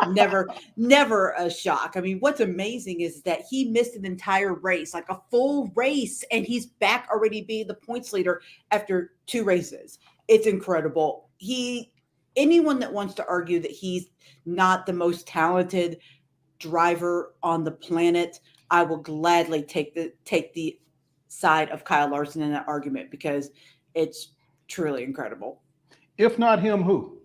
never a shock. I mean, what's amazing is that he missed an entire race, like a full race, and he's back already being the points leader after 2 races. It's incredible. Anyone that wants to argue that he's not the most talented driver on the planet, I will gladly take the side of Kyle Larson in that argument because it's truly incredible. If not him, who?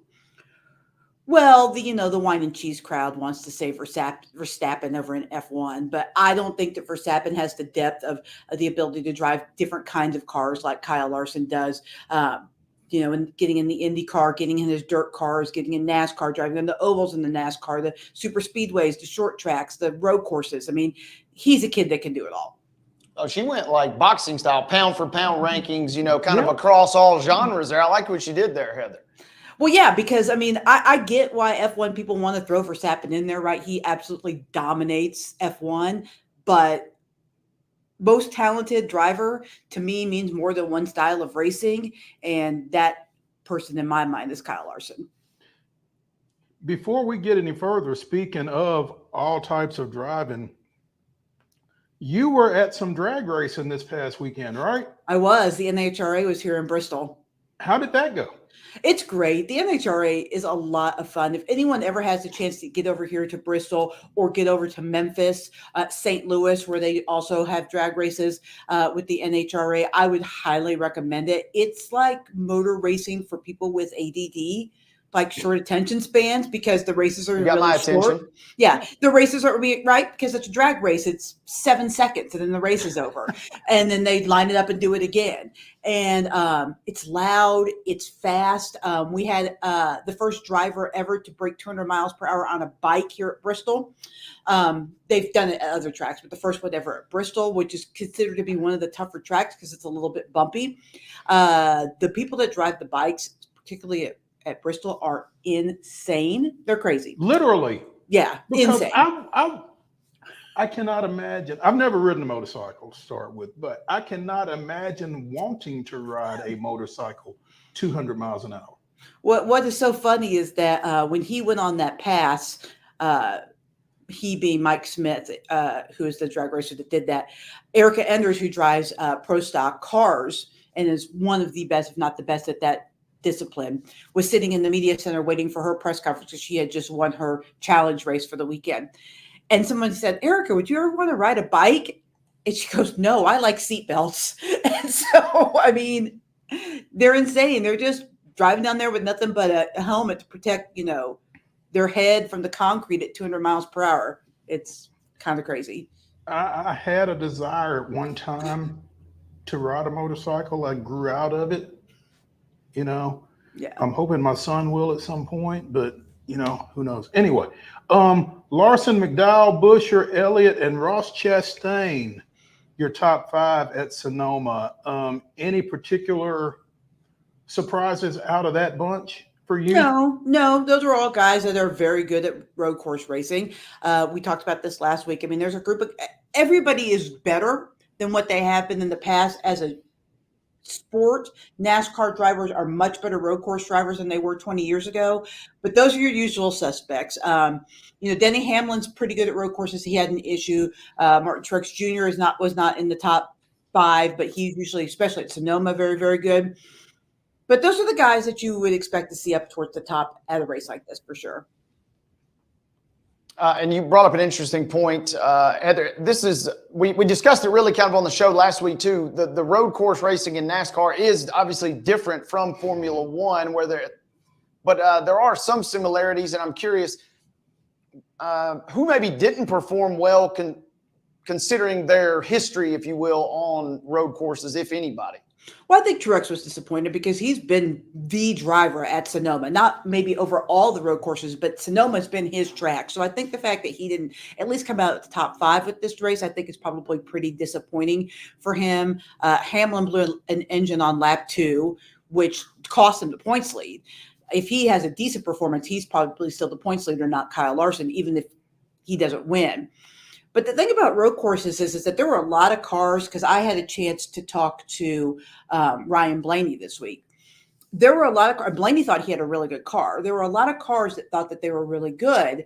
Well, the wine and cheese crowd wants to say Verstappen over in F1, but I don't think that Verstappen has the depth of the ability to drive different kinds of cars like Kyle Larson does. And getting in the Indy car, getting in his dirt cars, getting in NASCAR, driving in the ovals in the NASCAR, the super speedways, the short tracks, the road courses. I mean, he's a kid that can do it all. Oh, she went like boxing style, pound for pound rankings, kind of across all genres there. I like what she did there, Heather. Well, yeah, because, I mean, I get why F1 people want to throw Verstappen in there, right? He absolutely dominates F1, but most talented driver to me means more than one style of racing, and that person in my mind is Kyle Larson. Before we get any further, speaking of all types of driving, you were at some drag racing this past weekend, right? I was. The NHRA was here in Bristol. How did that go? It's great. The NHRA is a lot of fun. If anyone ever has a chance to get over here to Bristol or get over to Memphis, St. Louis, where they also have drag races with the NHRA, I would highly recommend it. It's like motor racing for people with ADD, like short attention spans because the races are You got really my short. attention. Yeah, the races are right because it's a drag race. It's 7 seconds and then the race is over, and then they line it up and do it again. And it's loud, it's fast. We had the first driver ever to break 200 miles per hour on a bike here at Bristol. They've done it at other tracks, but the first one ever at Bristol, which is considered to be one of the tougher tracks because it's a little bit bumpy. The people that drive the bikes, particularly at Bristol, are insane. They're crazy. Literally. Yeah, Because insane. I cannot imagine. I've never ridden a motorcycle to start with, but I cannot imagine wanting to ride a motorcycle 200 miles an hour. What is so funny is that when he went on that pass, he being Mike Smith, who is the drag racer that did that, Erica Enders, who drives pro stock cars and is one of the best, if not the best at that discipline, was sitting in the media center waiting for her press conference because she had just won her challenge race for the weekend. And someone said, Erica, would you ever want to ride a bike? And she goes, no, I like seatbelts. And so, I mean, they're insane. They're just driving down there with nothing but a helmet to protect, you know, their head from the concrete at 200 miles per hour. It's kind of crazy. I had a desire at one time to ride a motorcycle. I grew out of it. You know, yeah. I'm hoping my son will at some point, but you know, who knows? Anyway, Larson, McDowell, Busher, Elliott, and Ross Chastain, your top 5 at Sonoma. Any particular surprises out of that bunch for you? No, those are all guys that are very good at road course racing. We talked about this last week. I mean, there's a group of everybody is better than what they have been in the past as a sport. NASCAR drivers are much better road course drivers than they were 20 years ago, but those are your usual suspects. You know, Denny Hamlin's pretty good at road courses. He had an issue. Martin Truex Jr. was not in the top 5, but he's usually, especially at Sonoma, very, very good. But those are the guys that you would expect to see up towards the top at a race like this for sure. And you brought up an interesting point, Heather. This is we discussed it really kind of on the show last week too. The road course racing in NASCAR is obviously different from Formula One, but there are some similarities. And I'm curious, who maybe didn't perform well considering their history, if you will, on road courses, if anybody. Well, I think Truex was disappointed because he's been the driver at Sonoma, not maybe over all the road courses, but Sonoma's been his track. So I think the fact that he didn't at least come out at the top 5 with this race, I think is probably pretty disappointing for him. Hamlin blew an engine on lap 2, which cost him the points lead. If he has a decent performance, he's probably still the points leader, not Kyle Larson, even if he doesn't win. But the thing about road courses is that there were a lot of cars, because I had a chance to talk to Ryan Blaney this week. There were a lot of cars. Blaney thought he had a really good car. There were a lot of cars that thought that they were really good,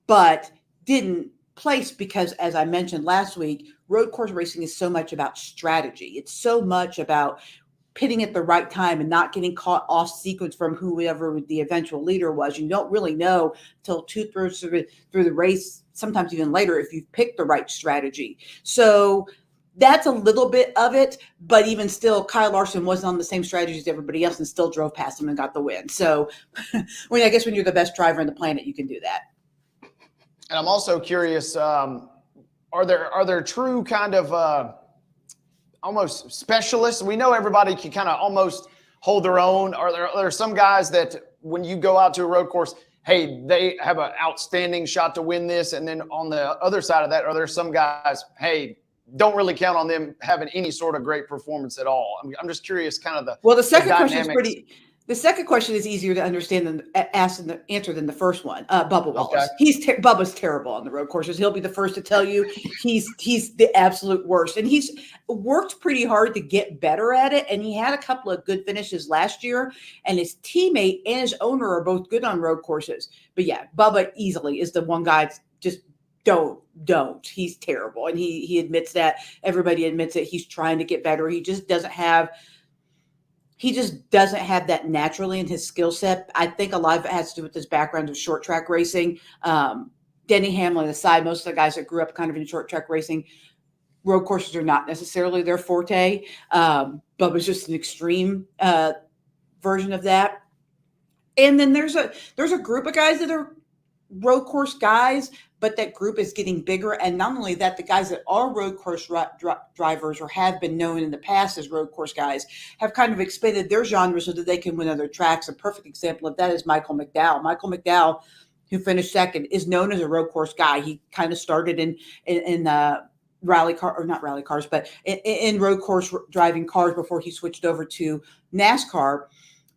but didn't place because, as I mentioned last week, road course racing is so much about strategy. It's so much about pitting at the right time and not getting caught off sequence from whoever the eventual leader was. You don't really know till 2/3 through the race, sometimes even later, if you've picked the right strategy. So that's a little bit of it, but even still, Kyle Larson wasn't on the same strategy as everybody else and still drove past him and got the win. So I guess when you're the best driver on the planet, you can do that. And I'm also curious, are there true kind of almost specialists? We know everybody can kind of almost hold their own. Are there some guys that when you go out to a road course, hey, they have an outstanding shot to win this? And then on the other side of that, are there some guys, hey, don't really count on them having any sort of great performance at all? I'm just curious, kind of the second question is pretty. The second question is easier to understand than answer than the first one. Bubba Wallace. Okay. Bubba's terrible on the road courses. He'll be the first to tell you he's the absolute worst. And he's worked pretty hard to get better at it. And he had a couple of good finishes last year. And his teammate and his owner are both good on road courses. But yeah, Bubba easily is the one guy just don't. He's terrible. And he admits that. Everybody admits it. He's trying to get better. He just doesn't have that naturally in his skill set. I think a lot of it has to do with his background of short track racing. Denny Hamlin aside, most of the guys that grew up kind of in short track racing, road courses are not necessarily their forte. But was just an extreme version of that. And then there's a group of guys that are road course guys, but that group is getting bigger. And not only that, the guys that are road course drivers or have been known in the past as road course guys have kind of expanded their genre so that they can win other tracks. A perfect example of that is Michael McDowell. Michael McDowell, who finished second, is known as a road course guy. He kind of started in rally car, or not rally cars, but in road course driving cars before he switched over to NASCAR.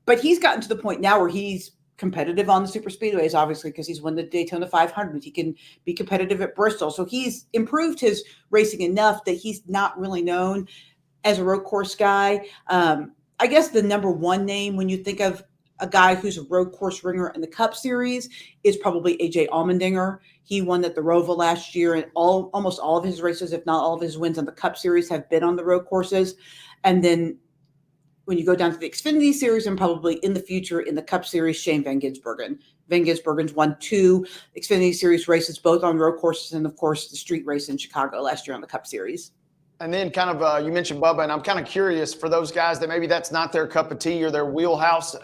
But he's gotten to the point now where he's competitive on the super speedways, obviously, because he's won the Daytona 500. He can be competitive at Bristol. So he's improved his racing enough that he's not really known as a road course guy. I guess the number one name when you think of a guy who's a road course ringer in the Cup Series is probably AJ Allmendinger. He won at the Roval last year, and almost all of his races, if not all of his wins on the Cup Series, have been on the road courses. And then when you go down to the Xfinity Series and probably in the future in the Cup Series, Shane Van Gisbergen. Van Gisbergen's won 2 Xfinity Series races, both on road courses, and of course the street race in Chicago last year on the Cup Series. And then kind of, you mentioned Bubba, and I'm kind of curious for those guys that maybe that's not their cup of tea or their wheelhouse.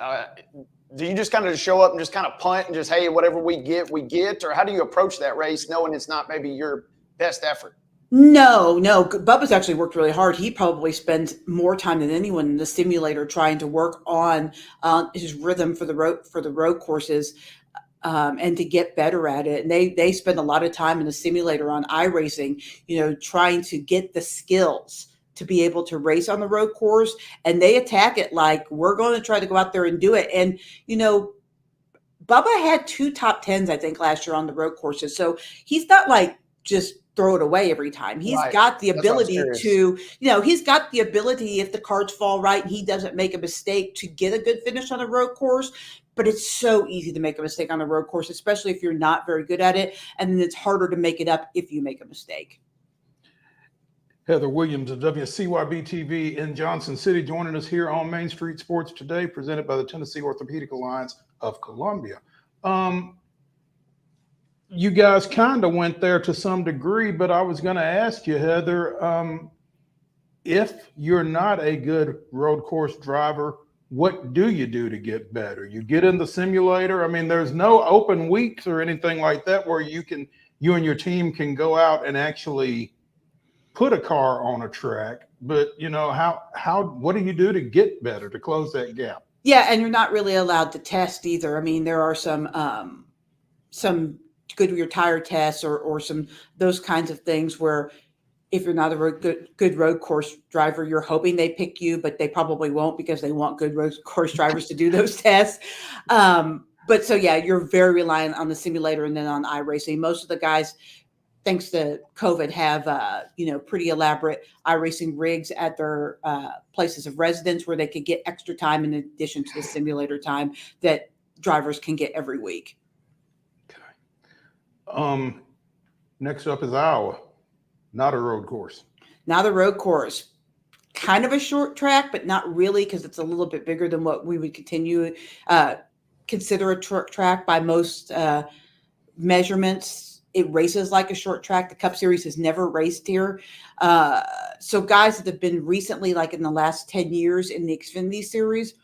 Do you just kind of show up and just kind of punt and just, hey, whatever we get, we get? Or how do you approach that race knowing it's not maybe your best effort? No. Bubba's actually worked really hard. He probably spends more time than anyone in the simulator trying to work on his rhythm for the road courses and to get better at it. And they spend a lot of time in the simulator on iRacing, trying to get the skills to be able to race on the road course. And they attack it like, we're going to try to go out there and do it. And, Bubba had 2 top 10s, I think, last year on the road courses. So he's not like just throw it away every time. He's got the ability to, he's got the ability, if the cards fall right and he doesn't make a mistake, to get a good finish on a road course. But it's so easy to make a mistake on a road course, especially if you're not very good at it. And then it's harder to make it up if you make a mistake. Heather Williams of WCYB TV in Johnson City joining us here on Main Street Sports Today, presented by the Tennessee Orthopedic Alliance of Columbia. You guys kind of went there to some degree, but I was going to ask you, Heather, if you're not a good road course driver, what do you do to get better? You get in the simulator. I mean, there's no open weeks or anything like that where you and your team can go out and actually put a car on a track. But what do you do to get better, to close that gap? Yeah, and you're not really allowed to test either. I mean, there are some Goodyear tire tests or some those kinds of things where if you're not a good road course driver, you're hoping they pick you, but they probably won't because they want good road course drivers to do those tests. But so, yeah, you're very reliant on the simulator and then on iRacing. Most of the guys, thanks to COVID, have pretty elaborate iRacing rigs at their places of residence where they could get extra time in addition to the simulator time that drivers can get every week. Next up is Iowa, not a road course. Not a road course, kind of a short track, but not really, because it's a little bit bigger than what we would consider a track by most measurements. It races like a short track. The Cup Series has never raced here. So guys that have been recently, like in the last 10 years in the Xfinity Series,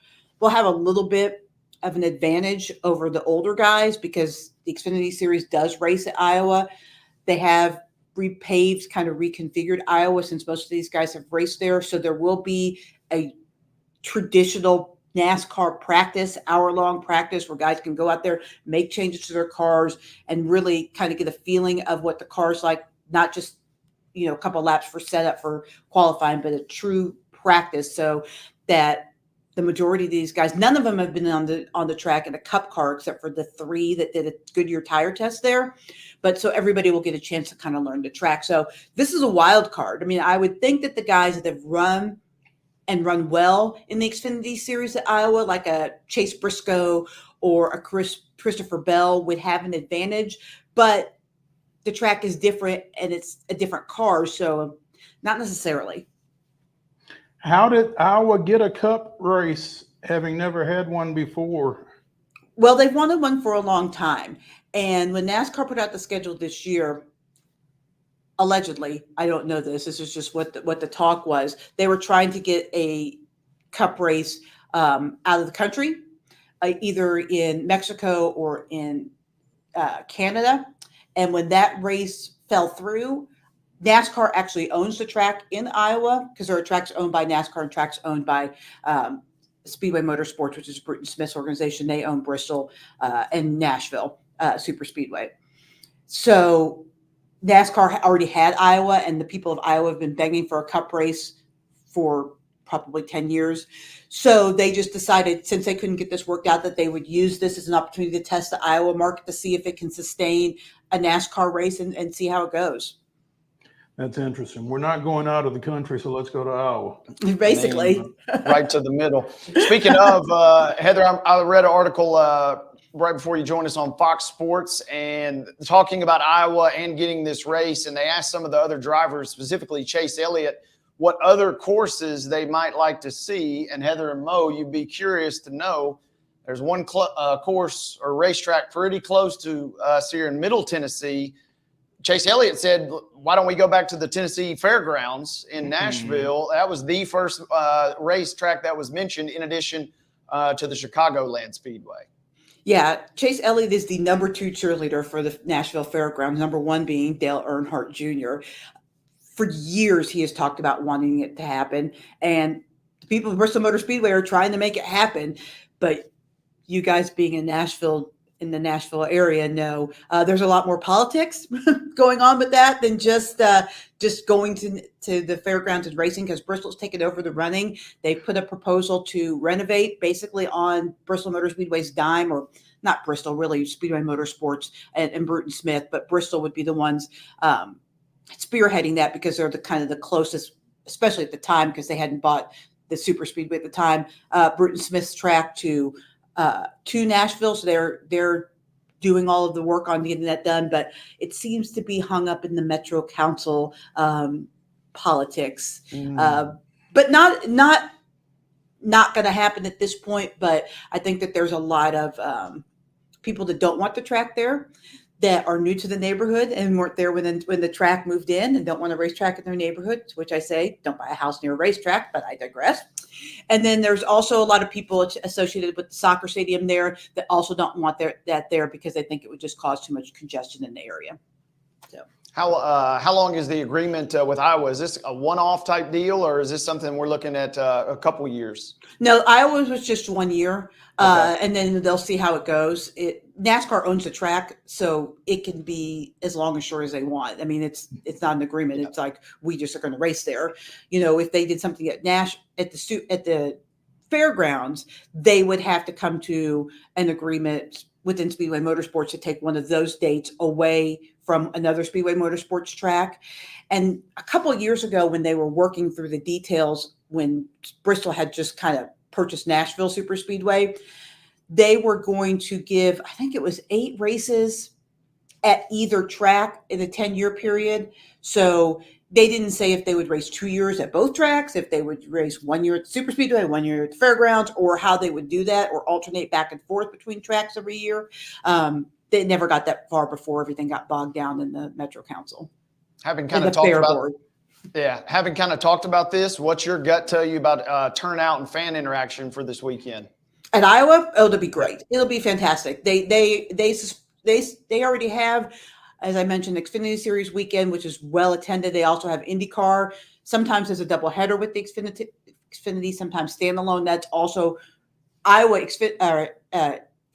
will have a little bit of an advantage over the older guys because the Xfinity Series does race at Iowa. They have repaved, kind of reconfigured Iowa since most of these guys have raced there. So there will be a traditional NASCAR practice, hour-long practice where guys can go out there, make changes to their cars, and really kind of get a feeling of what the car's like, not just, a couple laps for setup for qualifying, but a true practice so that the majority of these guys, none of them have been on the track in a Cup car except for the 3 that did a Goodyear tire test there. But so everybody will get a chance to kind of learn the track. So this is a wild card. I mean, I would think that the guys that have run well in the Xfinity Series at Iowa, like a Chase Briscoe or a Christopher Bell, would have an advantage. But the track is different and it's a different car, so not necessarily. How did Iowa get a Cup race, having never had one before? Well, they've wanted one for a long time. And when NASCAR put out the schedule this year, allegedly, I don't know this is just what the talk was, they were trying to get a Cup race out of the country, either in Mexico or in Canada. And when that race fell through, NASCAR actually owns the track in Iowa, because there are tracks owned by NASCAR and tracks owned by Speedway Motorsports, which is Bruton Smith's organization. They own Bristol and Nashville Super Speedway. So NASCAR already had Iowa, and the people of Iowa have been begging for a cup race for probably 10 years. So they just decided, since they couldn't get this worked out, that they would use this as an opportunity to test the Iowa market to see if it can sustain a NASCAR race and see how it goes. That's interesting. We're not going out of the country, so let's go to Iowa. Basically. Right to the middle. Speaking of, Heather, I read an article right before you joined us on Fox Sports and talking about Iowa and getting this race. And they asked some of the other drivers, specifically Chase Elliott, what other courses they might like to see. And Heather and Mo, you'd be curious to know, there's one course or racetrack pretty close to us here in Middle Tennessee. Chase Elliott said, why don't we go back to the Tennessee Fairgrounds in Nashville? That was the first racetrack that was mentioned, in addition to the Chicagoland Speedway. Yeah, Chase Elliott is the number 2 cheerleader for the Nashville Fairgrounds, number 1 being Dale Earnhardt Jr. For years, he has talked about wanting it to happen, and the people of Bristol Motor Speedway are trying to make it happen. But you guys being in Nashville, in the Nashville area, know there's a lot more politics going on with that than just going to the fairgrounds and racing, because Bristol's taken over the running. They put a proposal to renovate basically on Bristol Motor Speedway's dime, or not Bristol, really Speedway Motorsports and Bruton Smith, but Bristol would be the ones spearheading that, because they're the kind of the closest, especially at the time, because they hadn't bought the super speedway at the time, Bruton Smith's track to Nashville. So they're doing all of the work on getting that done, but it seems to be hung up in the Metro Council politics, but not going to happen at this point. But I think that there's a lot of people that don't want the track there, that are new to the neighborhood and weren't there when the track moved in, and don't want a racetrack in their neighborhood, to which I say, don't buy a house near a racetrack, but I digress. And then there's also a lot of people associated with the soccer stadium there that also don't want that there, because they think it would just cause too much congestion in the area. So how long is the agreement with Iowa? Is this a one-off type deal, or is this something we're looking at a couple years? No, Iowa was just 1 year. And then they'll see how it goes. NASCAR owns the track, so it can be as long and short as they want. I mean, it's not an agreement. It's like, we just are going to race there. You know, if they did something at the fairgrounds, they would have to come to an agreement within Speedway Motorsports to take one of those dates away from another Speedway Motorsports track. And a couple of years ago, when they were working through the details, when Bristol had just kind of purchased Nashville Super Speedway, they were going to give, I think it was 8 races at either track in a 10-year period. So they didn't say if they would race 2 years at both tracks, if they would race 1 year at the Super Speedway, 1 year at the fairgrounds, or how they would do that, or alternate back and forth between tracks every year. They never got that far before everything got bogged down in the Metro Council. Having kind of talked about this, what's your gut tell you about turnout and fan interaction for this weekend? At Iowa, it'll be great. It'll be fantastic. They already have, as I mentioned, Xfinity Series weekend, which is well attended. They also have IndyCar. Sometimes there's a double header with the Xfinity, sometimes standalone. That's also Iowa.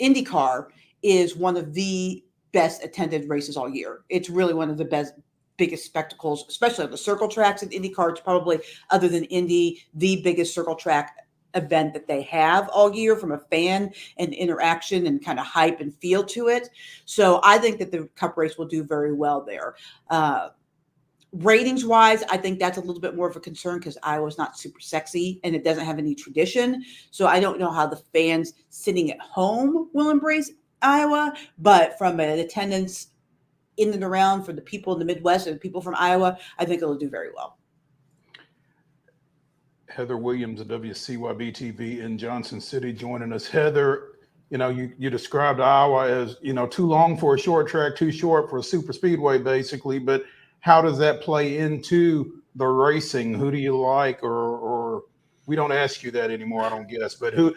IndyCar is one of the best attended races all year. It's really one of the biggest spectacles, especially on the circle tracks. And IndyCar, it's probably, other than Indy, the biggest circle track event that they have all year, from a fan and interaction and kind of hype and feel to it. So I think that the Cup race will do very well there. Ratings wise, I think that's a little bit more of a concern, because Iowa's not super sexy and it doesn't have any tradition. So I don't know how the fans sitting at home will embrace Iowa, but from an attendance in and around for the people in the Midwest and the people from Iowa, I think it'll do very well. Heather Williams of WCYB TV in Johnson City joining us. Heather, you described Iowa as, too long for a short track, too short for a super speedway, basically. But how does that play into the racing? Who do you like, or we don't ask you that anymore, I don't guess, but who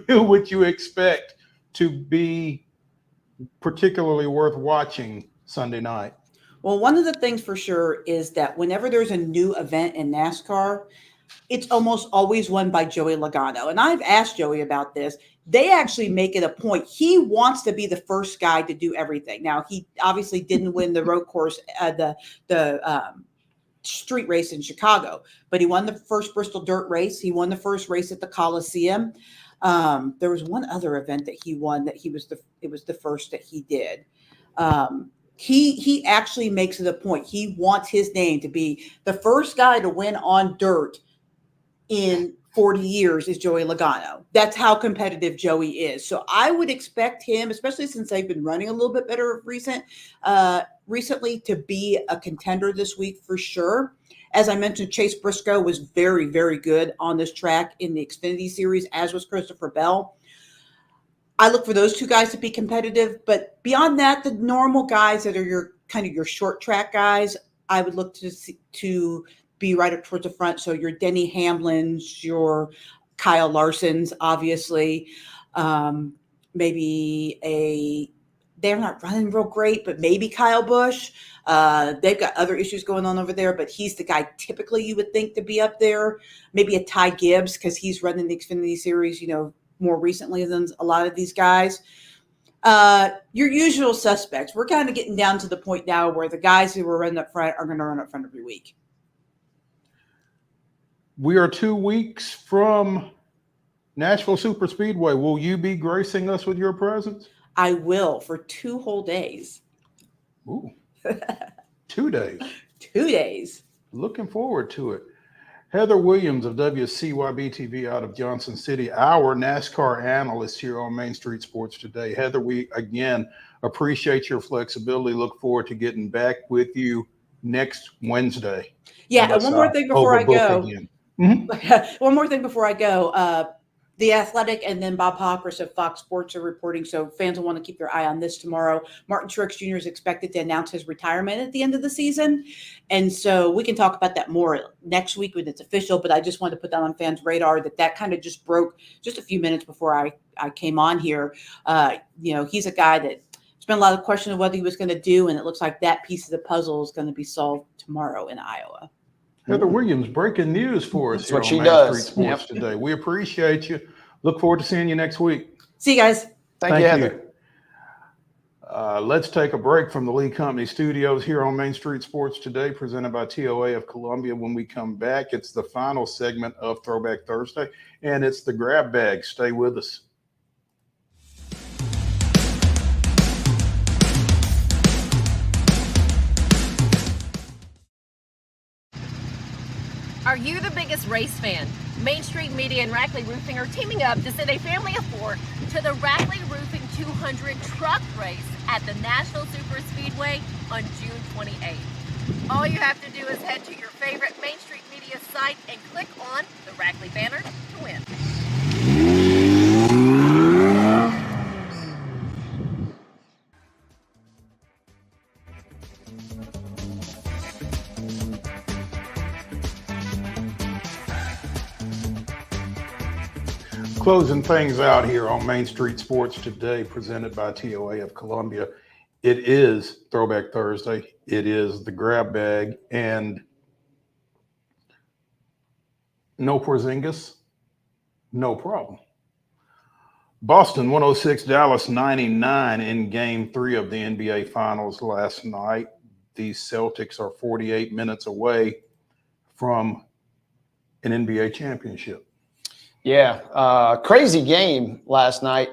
would you expect to be particularly worth watching Sunday night? Well, one of the things for sure is that whenever there's a new event in NASCAR, it's almost always won by Joey Logano. And I've asked Joey about this. They actually make it a point. He wants to be the first guy to do everything. Now, he obviously didn't win the road course, the street race in Chicago, but he won the first Bristol dirt race. He won the first race at the Coliseum. There was one other event that he won that it was the first that he did. He actually makes it a point. He wants his name to be the first guy to win on dirt in 40 years is Joey Logano. That's how competitive Joey is. So I would expect him, especially since they've been running a little bit better recently, to be a contender this week for sure. As I mentioned, Chase Briscoe was very, very good on this track in the Xfinity Series, as was Christopher Bell. I look for those two guys to be competitive, but beyond that, the normal guys that are your short track guys, I would look to be right up towards the front. So your Denny Hamlins, your Kyle Larsons, obviously, maybe they're not running real great, but maybe Kyle Busch. They've got other issues going on over there, but he's the guy typically you would think to be up there. Maybe a Ty Gibbs because he's running the Xfinity Series, more recently than a lot of these guys. Your usual suspects. We're kind of getting down to the point now where the guys who were running up front are going to run up front every week. We are 2 weeks from Nashville Super Speedway. Will you be gracing us with your presence? I will, for 2 whole days. Ooh, 2 days. 2 days. Looking forward to it. Heather Williams of WCYB TV out of Johnson City, our NASCAR analyst here on Main Street Sports Today. Heather, we again appreciate your flexibility. Look forward to getting back with you next Wednesday. Yeah, and one more thing before I go. Mm-hmm. One more thing before I go. The Athletic and then Bob Hoppers of Fox Sports are reporting, so fans will want to keep their eye on this tomorrow. Martin Truex Jr. is expected to announce his retirement at the end of the season, and so we can talk about that more next week when it's official, but I just wanted to put that on fans' radar that kind of just broke just a few minutes before I came on here. He's a guy that there's been a lot of questions of what he was going to do, and it looks like that piece of the puzzle is going to be solved tomorrow in Iowa. Heather Williams, breaking news for us. That's here what on she Main does. Street Sports Today. We appreciate you. Look forward to seeing you next week. See you guys. Thank you, Heather. Let's take a break from the Lee Company studios here on Main Street Sports Today, presented by TOA of Columbia. When we come back, it's the final segment of Throwback Thursday, and it's the grab bag. Stay with us. Are you the biggest race fan? Main Street Media and Rackley Roofing are teaming up to send a family of 4 to the Rackley Roofing 200 truck race at the Nashville Super Speedway on June 28th. All you have to do is head to your favorite Main Street Media site and click on the Rackley banner to win. Closing things out here on Main Street Sports Today, presented by TOA of Columbia. It is Throwback Thursday. It is the grab bag, and no Porzingis, no problem. Boston 106, Dallas 99 in Game 3 of the NBA Finals last night. The Celtics are 48 minutes away from an NBA championship. Yeah, crazy game last night.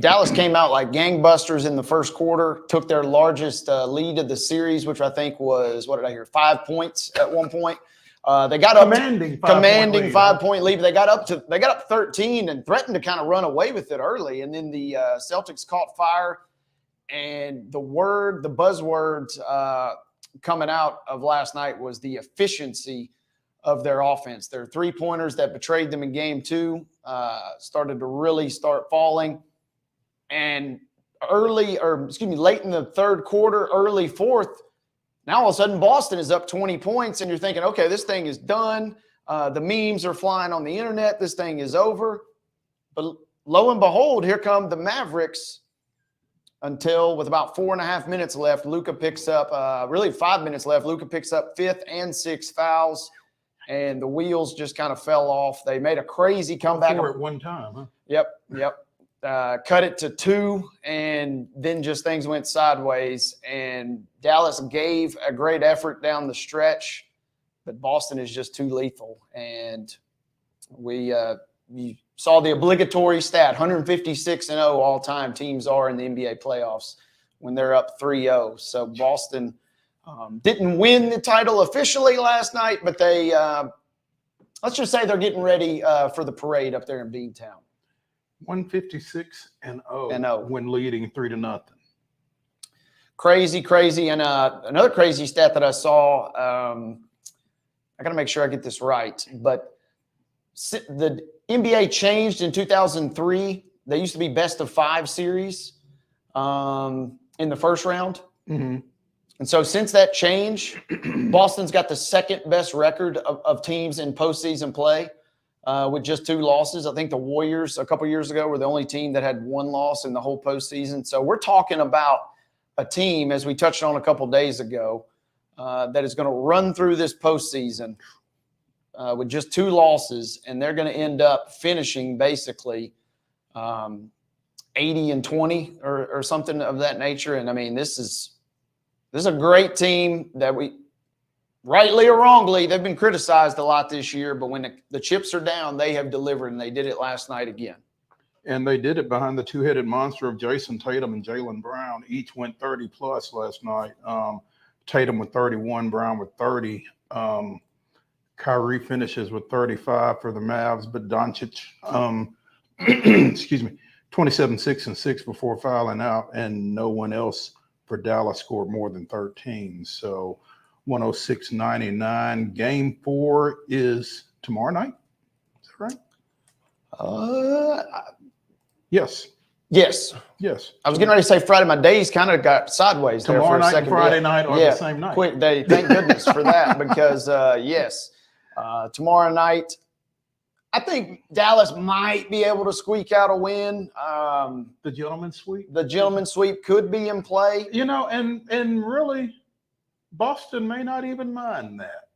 Dallas came out like gangbusters in the first quarter, took their largest lead of the series, which I think was, 5 points at one point. They got up commanding 5-point lead. But they got up 13 and threatened to kind of run away with it early. And then the Celtics caught fire. And the buzzwords coming out of last night was the efficiency of their offense. Their 3-pointers that betrayed them in Game 2 started to really start falling. And late in the third quarter, early fourth, now all of a sudden Boston is up 20 points, and you're thinking, okay, this thing is done. The memes are flying on the internet. This thing is over. But lo and behold, here come the Mavericks until with about 4.5 minutes left, Luka picks up, really 5 minutes left, Luka picks up 5th and 6th fouls, and the wheels just kind of fell off. They made a crazy comeback. 4 at one time, huh? Yep. Cut it to 2, and then just things went sideways. And Dallas gave a great effort down the stretch, but Boston is just too lethal. And you saw the obligatory stat, 156-0 all-time teams are in the NBA playoffs when they're up 3-0. So Boston didn't win the title officially last night, but they let's just say they're getting ready for the parade up there in Beantown. 156-0 when leading 3-0. Crazy. And another crazy stat that I saw, I got to make sure I get this right, but the NBA changed in 2003. They used to be best of 5 series in the first round. Mm-hmm. And so since that change, Boston's got the second best record of teams in postseason play with just 2 losses. I think the Warriors a couple years ago were the only team that had 1 loss in the whole postseason. So we're talking about a team, as we touched on a couple days ago, that is going to run through this postseason with just 2 losses, and they're going to end up finishing basically 80-20 or something of that nature. And I mean, this is a great team that we, rightly or wrongly, they've been criticized a lot this year, but when the chips are down, they have delivered, and they did it last night again. And they did it behind the 2-headed monster of Jason Tatum and Jaylen Brown. Each went 30-plus last night. Tatum with 31, Brown with 30. Kyrie finishes with 35 for the Mavs, but Doncic, 27, 6, and 6 before fouling out, and no one else for Dallas scored more than 13. So 106-99. Game 4 is tomorrow night. Is that right? Yes. I was getting ready to say Friday. My days kind of got sideways there for a second. Tomorrow night and Friday night are the same night. Quick day. Thank goodness for that, because yes, tomorrow night, I think Dallas might be able to squeak out a win. The gentleman's sweep? The gentleman's sweep could be in play. You know, and really, Boston may not even mind that.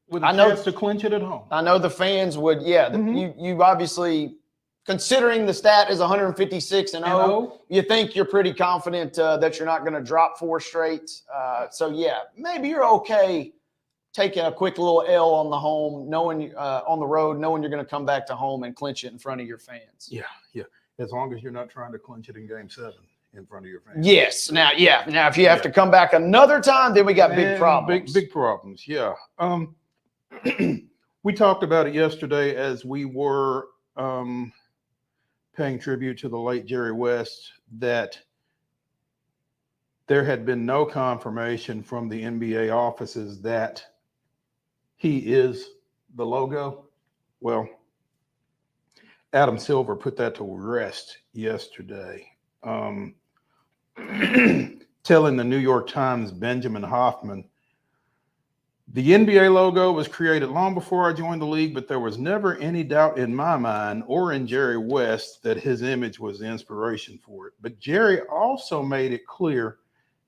With a chance to clinch it at home. I know the fans would, You obviously, considering the stat is 156-0, you think you're pretty confident that you're not going to drop 4 straight. So, yeah, maybe you're okay taking a quick little L on the home, knowing on the road, knowing you're going to come back to home and clinch it in front of your fans. Yeah. As long as you're not trying to clinch it in Game 7 in front of your fans. Yes. Now, if you have to come back another time, then we got big problems. Big problems, yeah. We talked about it yesterday as we were paying tribute to the late Jerry West, that there had been no confirmation from the NBA offices that he is the logo. Well, Adam Silver put that to rest yesterday, telling the New York Times' Benjamin Hoffman, the NBA logo was created long before I joined the league, but there was never any doubt in my mind or in Jerry West that his image was the inspiration for it. But Jerry also made it clear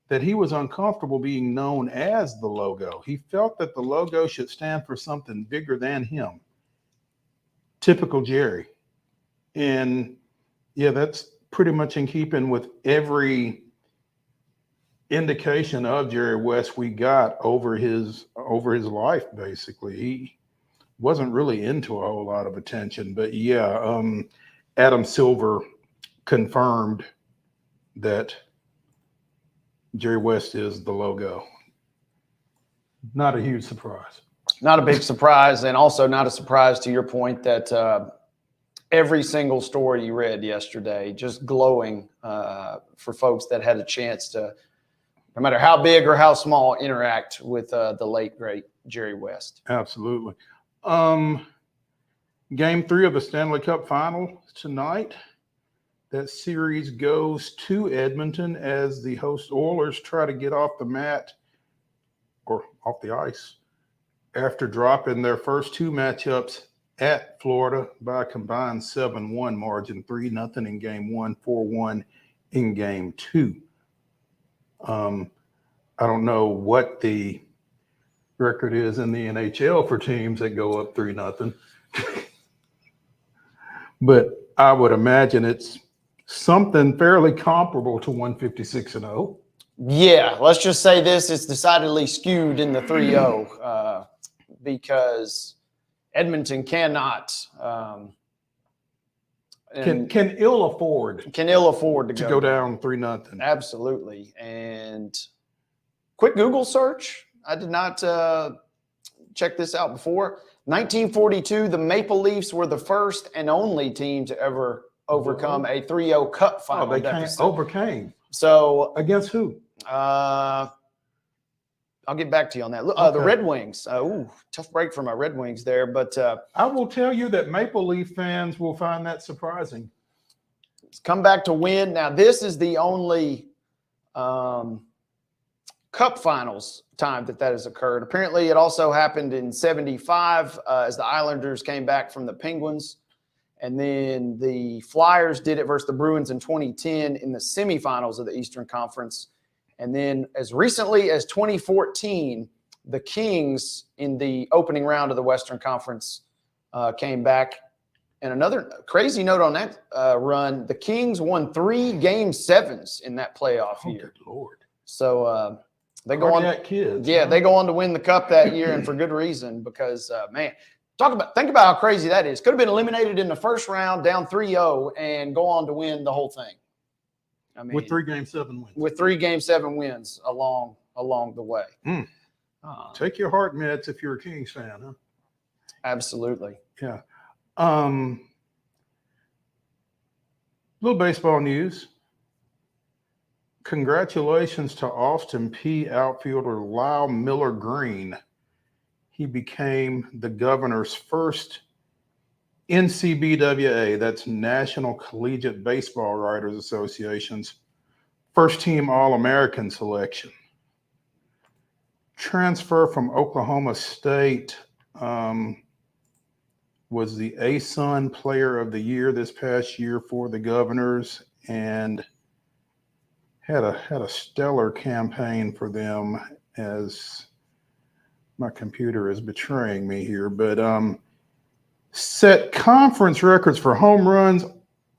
that he was uncomfortable being known as the logo. He felt that the logo should stand for something bigger than him. Typical Jerry. And yeah, that's pretty much in keeping with every indication of Jerry West we got over his life. Basically, he wasn't really into a whole lot of attention, but yeah, Adam Silver confirmed that Jerry West is the logo. Not a huge surprise. Not a big surprise, and also not a surprise to your point that every single story you read yesterday, just glowing for folks that had a chance to, no matter how big or how small, interact with the late, great Jerry West. Absolutely. Game 3 of the Stanley Cup Final tonight. That series goes to Edmonton as the host Oilers try to get off the mat or off the ice after dropping their first two matchups at Florida by a combined 7-1 margin, 3-0 in game one, 4-1 in game two. I don't know what the record is in the NHL for teams that go up 3-0. But I would imagine it's something fairly comparable to 156-0. Yeah, let's just say this: it's decidedly skewed in the 3-0 because Edmonton cannot can ill afford to go down 3-0. Absolutely. And quick Google search. I did not check this out before. 1942, the Maple Leafs were the first and only team to ever overcome a 3-0 cup final. They deficit. overcame. So against who? I'll get back to you on that. Look, the Red Wings. Tough break for my Red Wings there, but I will tell you that Maple Leaf fans will find that surprising. Come back to win. Now, this is the only Cup Finals time that has occurred. Apparently, it also happened in 75 as the Islanders came back from the Penguins. And then the Flyers did it versus the Bruins in 2010 in the semifinals of the Eastern Conference. And then as recently as 2014, the Kings in the opening round of the Western Conference came back. And another crazy note on that run, the Kings won 3 Game 7s in that playoff year. Good Lord. So they go on. Kids, they go on to win the Cup that year, and for good reason, because, man, think about how crazy that is. Could have been eliminated in the first round, down 3-0, and go on to win the whole thing. I mean, with 3 Game 7 wins. With 3 Game 7 wins along the way. Take your heart meds if you're a Kings fan, huh? Absolutely. Yeah. Little baseball news. Congratulations to Austin P outfielder Lyle Miller Green. He became the governor's first NCBWA, that's National Collegiate Baseball Writers Association's first team All-American selection. Transfer from Oklahoma State, was the ASUN Player of the Year this past year for the Governors, and had a stellar campaign for them, as my computer is betraying me here, but set conference records for home runs,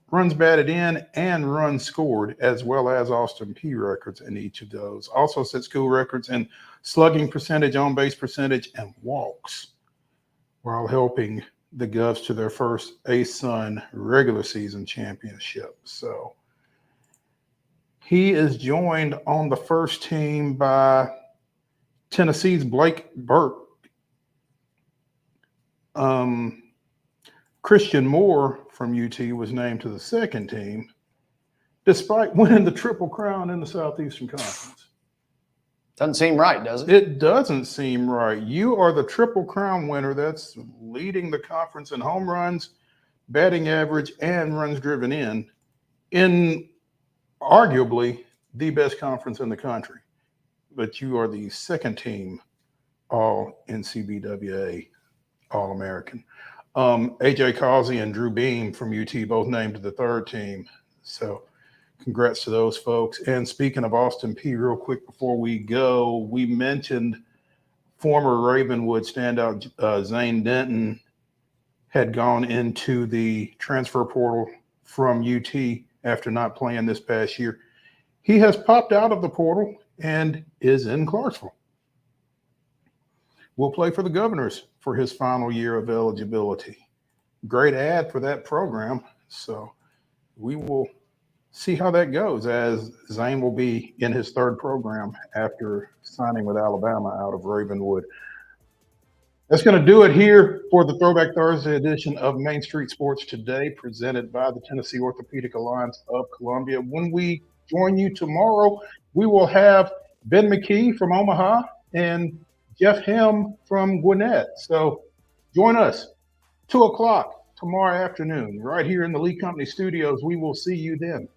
runs batted in, and runs scored, as well as Austin P records in each of those. Also set school records in slugging percentage, on base percentage, and walks, while helping the Govs to their first ASUN regular season championship. So he is joined on the first team by Tennessee's Blake Burke. Christian Moore from UT was named to the second team, despite winning the Triple Crown in the Southeastern Conference. Doesn't seem right, does it? It doesn't seem right. You are the Triple Crown winner that's leading the conference in home runs, batting average, and runs driven in arguably the best conference in the country. But you are the second team All NCBWA All-American. AJ Causey and Drew Beam from UT both named to the third team. So congrats to those folks. And speaking of Austin P, real quick before we go, we mentioned former Ravenwood standout Zane Denton had gone into the transfer portal from UT after not playing this past year. He has popped out of the portal and is in Clarksville. Will play for the Governors for his final year of eligibility. Great ad for that program. So we will see how that goes, as Zane will be in his third program after signing with Alabama out of Ravenwood. That's going to do it here for the Throwback Thursday edition of Main Street Sports Today, presented by the Tennessee Orthopedic Alliance of Columbia. When we join you tomorrow, we will have Ben McKee from Omaha and Jeff Hem from Gwinnett. So join us 2 o'clock tomorrow afternoon right here in the Lee Company studios. We will see you then.